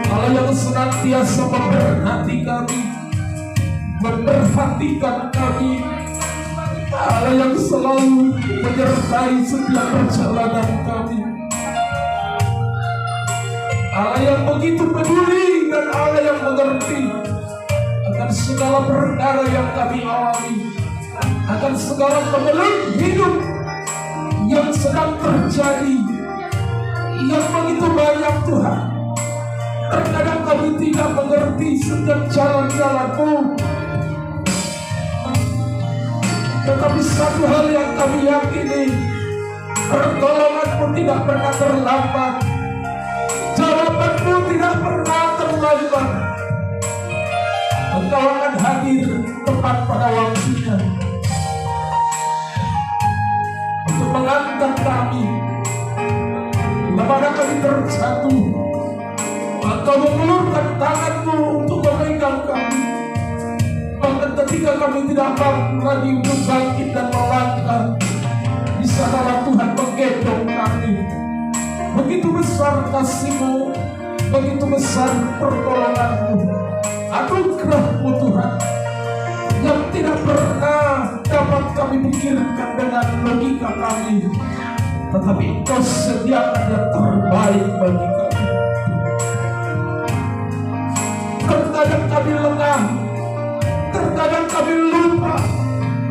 Allah yang senantiasa memberkati kami, memperhatikan kami. Allah yang selalu menyertai setiap perjalanan kami. Allah yang begitu peduli dan Allah yang mengerti akan segala perkara yang kami alami, akan segala kemelut hidup yang sedang terjadi, yang begitu banyak Tuhan. Terkadang kami tidak mengerti setiap jalan-jalan-Mu, tetapi satu hal yang kami yakini, pertolongan-Mu tidak pernah terlambat, jawaban-Mu tidak pernah terlambat. Engkau akan hadir tepat pada waktunya untuk mengangkat kami. Bila mana kami terjatuh, Engkau mengulurkan tangan-Mu untuk memegang kami. Bahkan ketika kami tidak mampu lagi untuk bangkit dan melangkah, di sanalah Tuhan menggendong kami. Begitu besar kasih-Mu, begitu besar pertolongan-Mu, anugerah-Mu Tuhan, yang tidak pernah dapat kami pikirkan dengan logika kami, tetapi Engkau sediakan yang terbaik bagi kami. Terkadang kami lengah, terkadang kami lupa,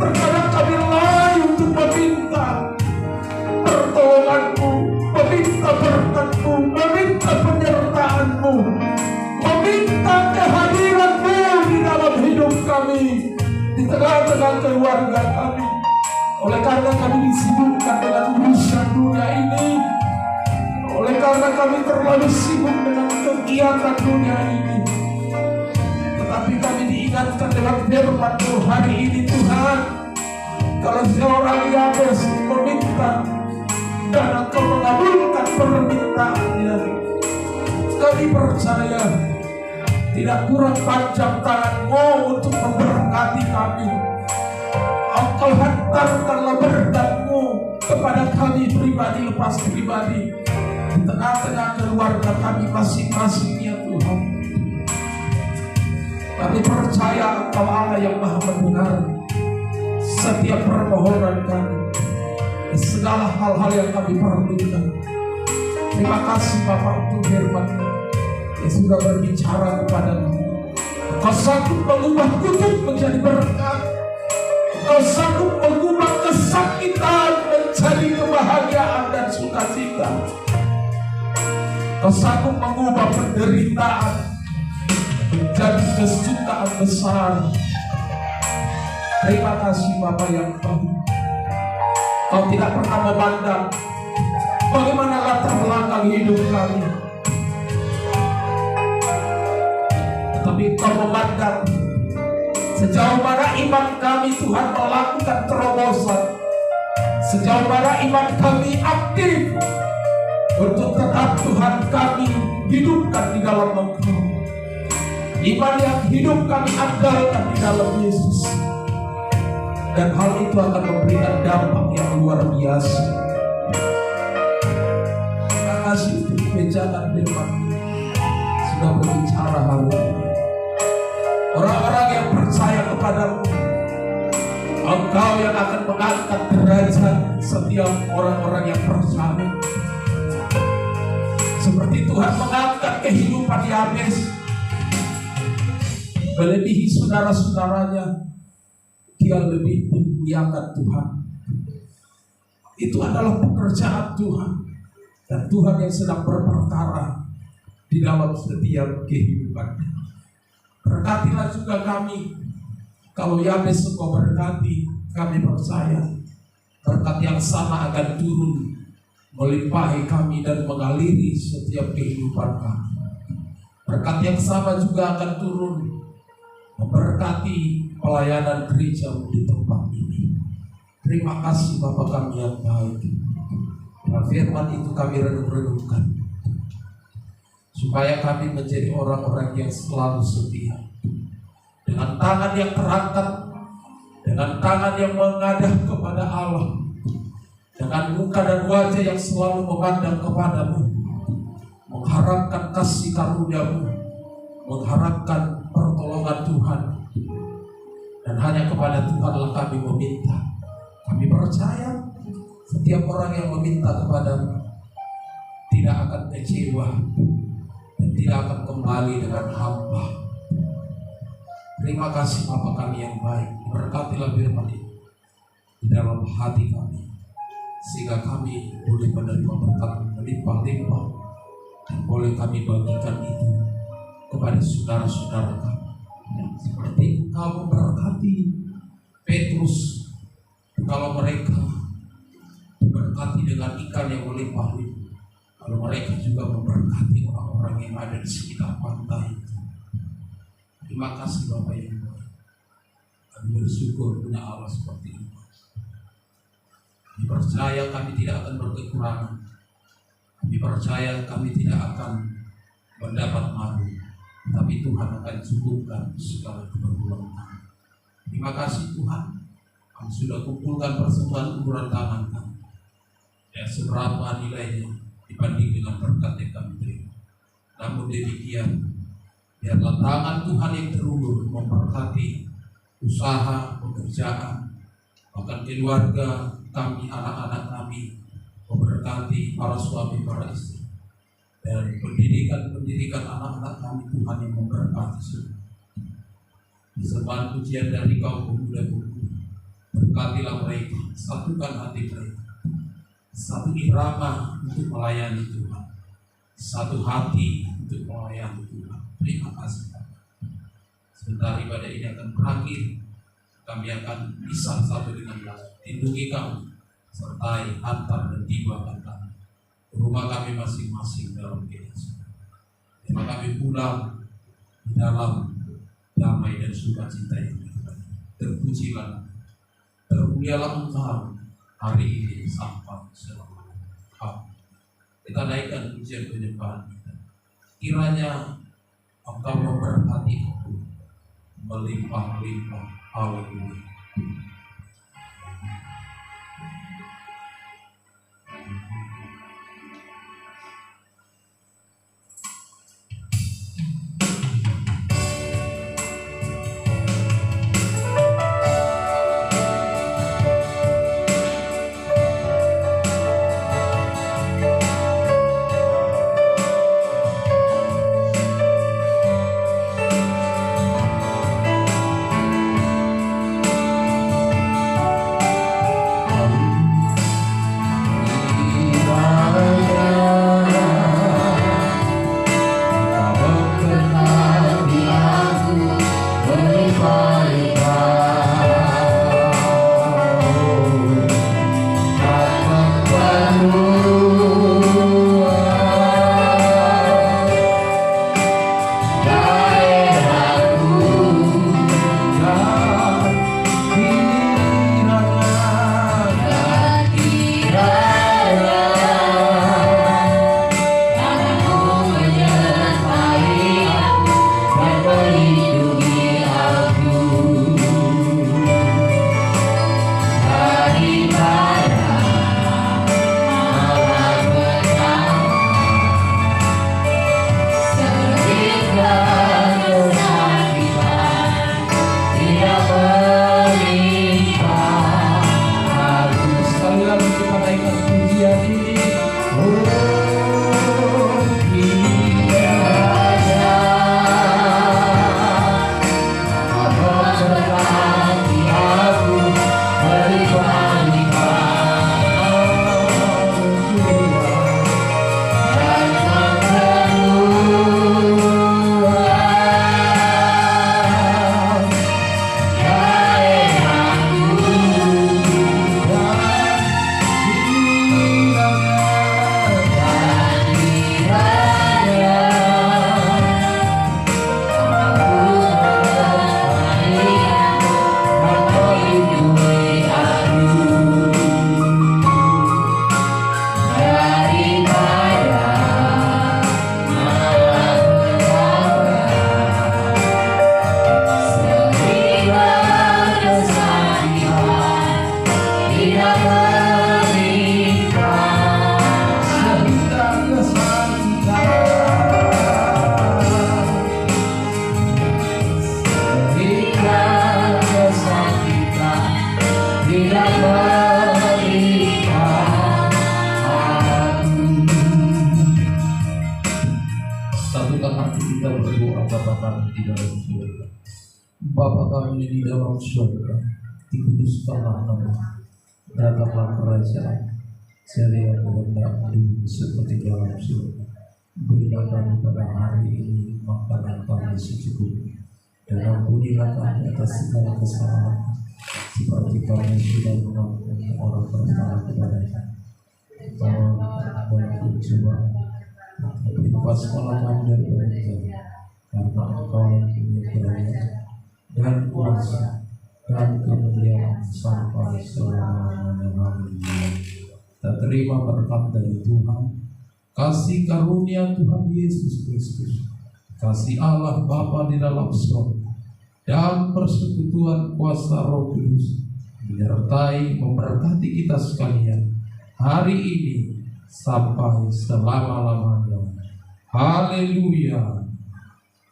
terkadang kami lalai untuk meminta pertolongan-Mu, meminta berkat-Mu, meminta penyertaan-Mu, meminta kehadiran-Mu di dalam hidup kami, di tengah-tengah keluarga kami. Oleh karena kami disibukkan dengan urusan dunia ini, oleh karena kami terlalu sibuk dengan kegiatan dunia ini, tetapi kami diingatkan dengan firman-Mu hari ini Tuhan, kalau seorang Yabes meminta dan Engkau mengabulkan permintaannya, kami percaya tidak kurang panjang tangan-Mu untuk memberkati kami. Engkau hantarkanlah berkat-Mu kepada kami pribadi lepas pribadi, di tengah-tengah keluarga kami masing-masing ya Tuhan. Kami percaya Engkau Allah yang Maha mendengar setiap permohonan kami, segala hal-hal yang kami perlukan. Terima kasih Bapak untuk firman-Mu yang sudah berbicara kepada kami. Engkau sanggup mengubah kutuk menjadi berkat. Engkau sanggup mengubah kesakitan menjadi kebahagiaan dan sukacita. Engkau sanggup mengubah penderitaan menjadi kesukaan besar. Terima kasih Bapa yang baik. Kau tidak pernah memandang bagaimana latar belakang hidup kami, tetapi Kau memandang sejauh mana iman kami Tuhan melakukan terobosan, sejauh mana iman kami aktif untuk tetap Tuhan kami hidupkan di dalam Engkau. Iman yang hidup kami andalkan di dalam Yesus, dan hal itu akan memberikan dampak yang luar biasa. Terima kasih untuk kebijakan firman sudah berbicara hari ini. Orang-orang yang percaya kepadamu, Engkau yang akan mengangkat derajat setiap orang-orang yang percaya. Seperti Tuhan mengangkat kehidupan Yabes, melebihi saudara-saudaranya, dia lebih dimuliakan Tuhan. Itu adalah pekerjaan Tuhan, dan Tuhan yang sedang berperkara di dalam setiap kehidupan. Berkatilah juga kami. Kalau Yabes Engkau berkati, kami percaya berkat yang sama akan turun melimpahi kami dan mengaliri setiap kehidupan kami. Berkat yang sama juga akan turun memberkati pelayanan gereja di tempat ini. Terima kasih Bapa kami yang baik. Dan firman itu kami renung-renungkan, supaya kami menjadi orang-orang yang selalu setia, dengan tangan yang terangkat, dengan tangan yang mengadah kepada Allah, dengan muka dan wajah yang selalu memandang kepadamu, mengharapkan kasih karunia-Mu, mengharapkan pertolongan Tuhan. Dan hanya kepada Tuhanlah kami meminta. Kami percaya setiap orang yang meminta kepadamu tidak akan kecewa dan tidak akan kembali dengan hampa. Terima kasih Bapa kami yang baik. Berkatilah firman ini di dalam hati kami, sehingga kami boleh menerima berkat melimpah-limpah, dan boleh kami bagikan itu kepada saudara-saudara kami. Seperti Engkau memberkati Petrus, kalau mereka diberkati dengan ikan yang melimpah-limpah, lalu mereka juga memberkati orang-orang yang ada di sekitar pantai. Terima kasih Bapak yang baik. Kami bersyukur punya Allah seperti itu. Kami percaya kami tidak akan berkekurangan. Kami percaya kami tidak akan mendapat malu, tapi Tuhan akan cukupkan segala keperluan kami. Terima kasih Tuhan, kami sudah kumpulkan persembahan ukuran tangan kami, dan seberapa nilainya dibanding dengan berkat yang kami terima. Namun demikian, biarlah tangan Tuhan yang terulur memberkati usaha, pekerjaan, bahkan keluarga kami, anak-anak kami, memberkati para suami, para istri, dan pendidikan anak-anak kami. Tuhan yang memberkati semua. Disembahan pujian dari kaum pemuda-pemudi, berkatilah mereka, satukan hati mereka, satu irama untuk melayani Tuhan, satu hati untuk melayani Tuhan. Terima kasih. Sebentar ibadah ini akan berakhir, kami akan pisah satu dengan lain. Lindungi kami, sertai, antar dan tibakan kami ke rumah kami masing-masing dalam Yesus. Terima kami pulang di dalam damai dan sukacita yang terbaik. Terpujilah, termulialah Engkau hari ini sampai selamanya. Amin. Kita naikkan pujian penyembahan kita. Kiranya Engkau memberkati aku melimpah-limpah. Haleluya. Satukan hati kita berdoa Bapa kami di dalam surga. Bapa kami di dalam surga, dikuduskanlah nama, datanglah kerajaan, jadilah kehendakmu seperti dalam surga. Berilah kami pada hari ini makanan kami secukupnya, dan ampunilah kami atas segala kesalahan, seperti kami sudah mengampuni orang bersalah kepada kami. Tolong dan coba lepaskanlah kami dari penjara, karena Engkau yang punya kerajaan dan kuasa dan kemuliaan sampai selama-lamanya. Amin. Kita terima berkat dari Tuhan, kasih karunia Tuhan Yesus Kristus, kasih Allah Bapa di dalam surga, dan persekutuan kuasa Roh Kudus menyertai memberkati kita sekalian hari ini sampai selama-lamanya. Haleluya.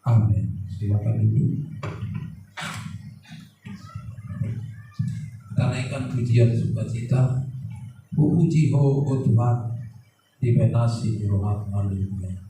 Amin. Silakan duduk. Kita naikkan pujian sukacita. Puji ho Tuhan, dibenasi di roh. Haleluya.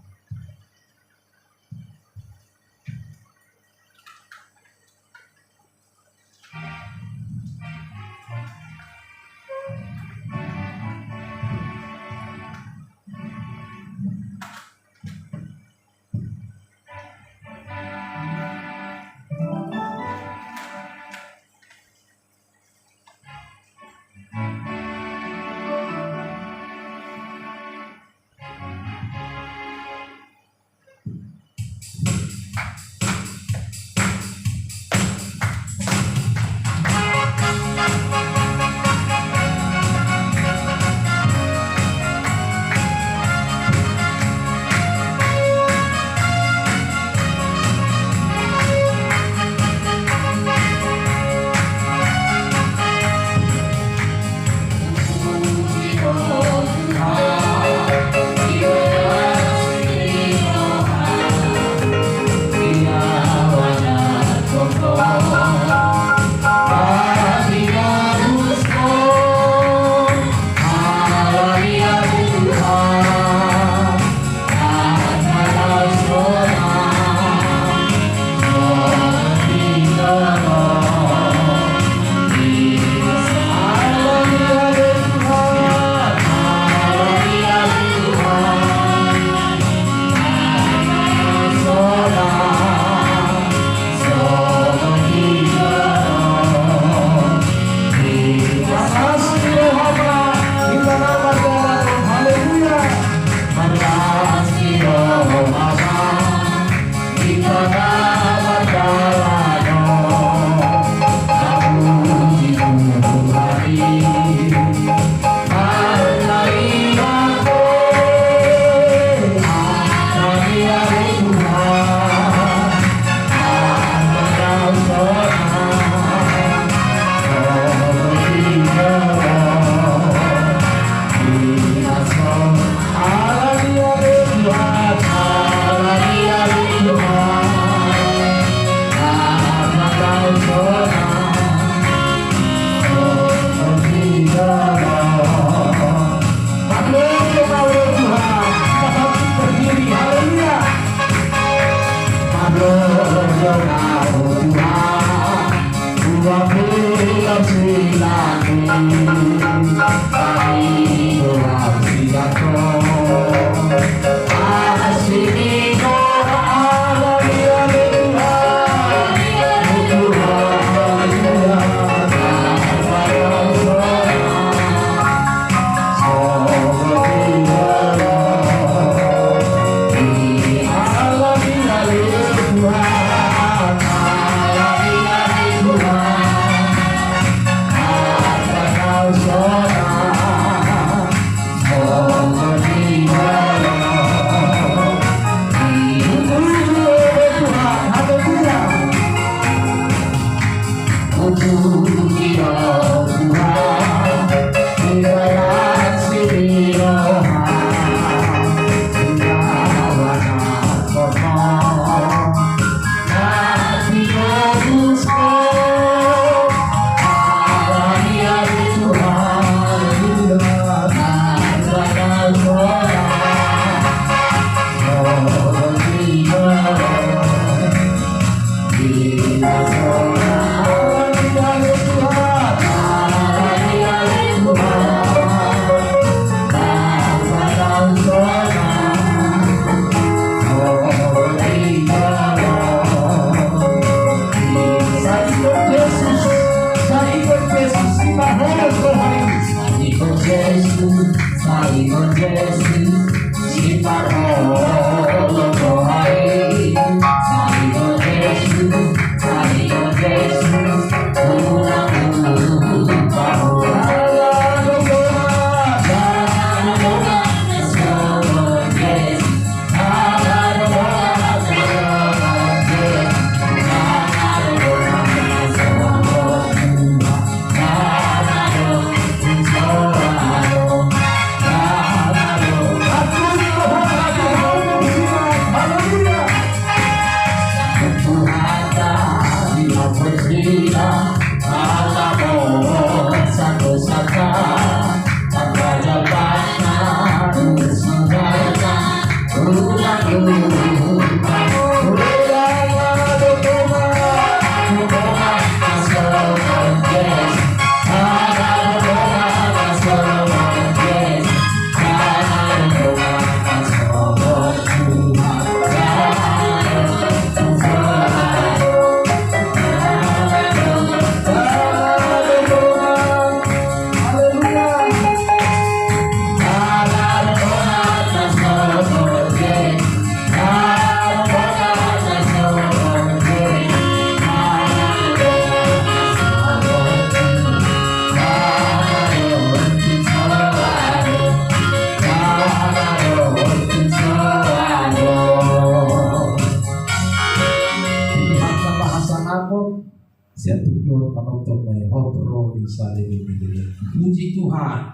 Puji Tuhan.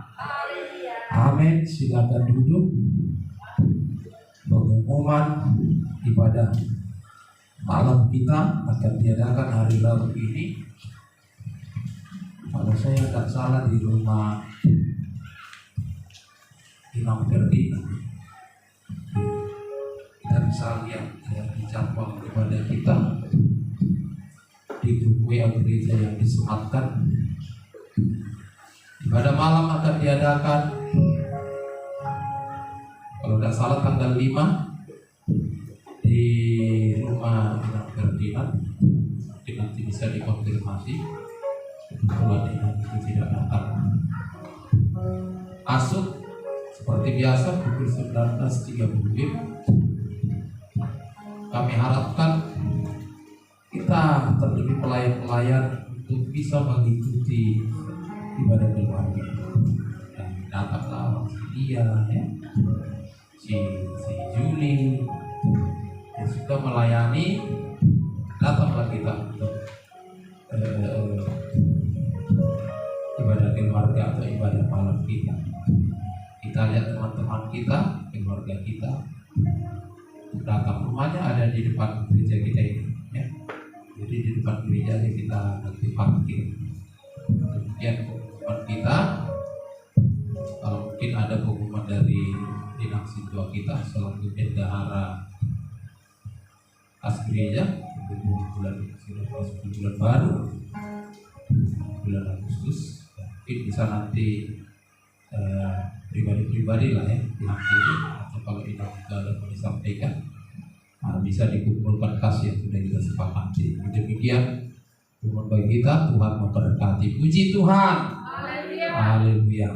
Amin. Silakan duduk. Pengumuman ibadah malam kita akan diadakan hari Rabu ini. Kalau saya tidak salah di rumah Imam Ferdinand. Kita bisa lihat di cabang ibadah kita di grup WA gereja yang disematkan. Ibadah malam akan diadakan, kalau tidak salah tanggal 5 di rumah Imam Ferdinand. Nanti bisa dikonfirmasi. Kebetulan itu tidak datang. Masuk seperti biasa pukul 19.30. Kami harapkan kita terlebih pelayan-pelayan untuk bisa mengikuti ibadah keluarga. Dan datanglah dia ya, si Juli yang sudah melayani, datanglah kita untuk ibadah keluarga atau ibadah malam kita. Kita lihat teman-teman kita, keluarga kita datang, rumahnya ada di depan gereja kita ini ya. Jadi di depan gereja kita nanti parkir. Kemudian teman kita, kalau mungkin ada pengumuman dari dinas siswa kita selaku bendahara as gereja bulan baru bulan Agustus, mungkin bisa nanti pribadi-pribadi lah ya dihampiri, atau kalau tidak ada yang disampaikan bisa dikumpulkan kas yang sudah kita sepakati. Demikian Tuhan bagi kita, Tuhan memberkati. Puji Tuhan. Haleluya.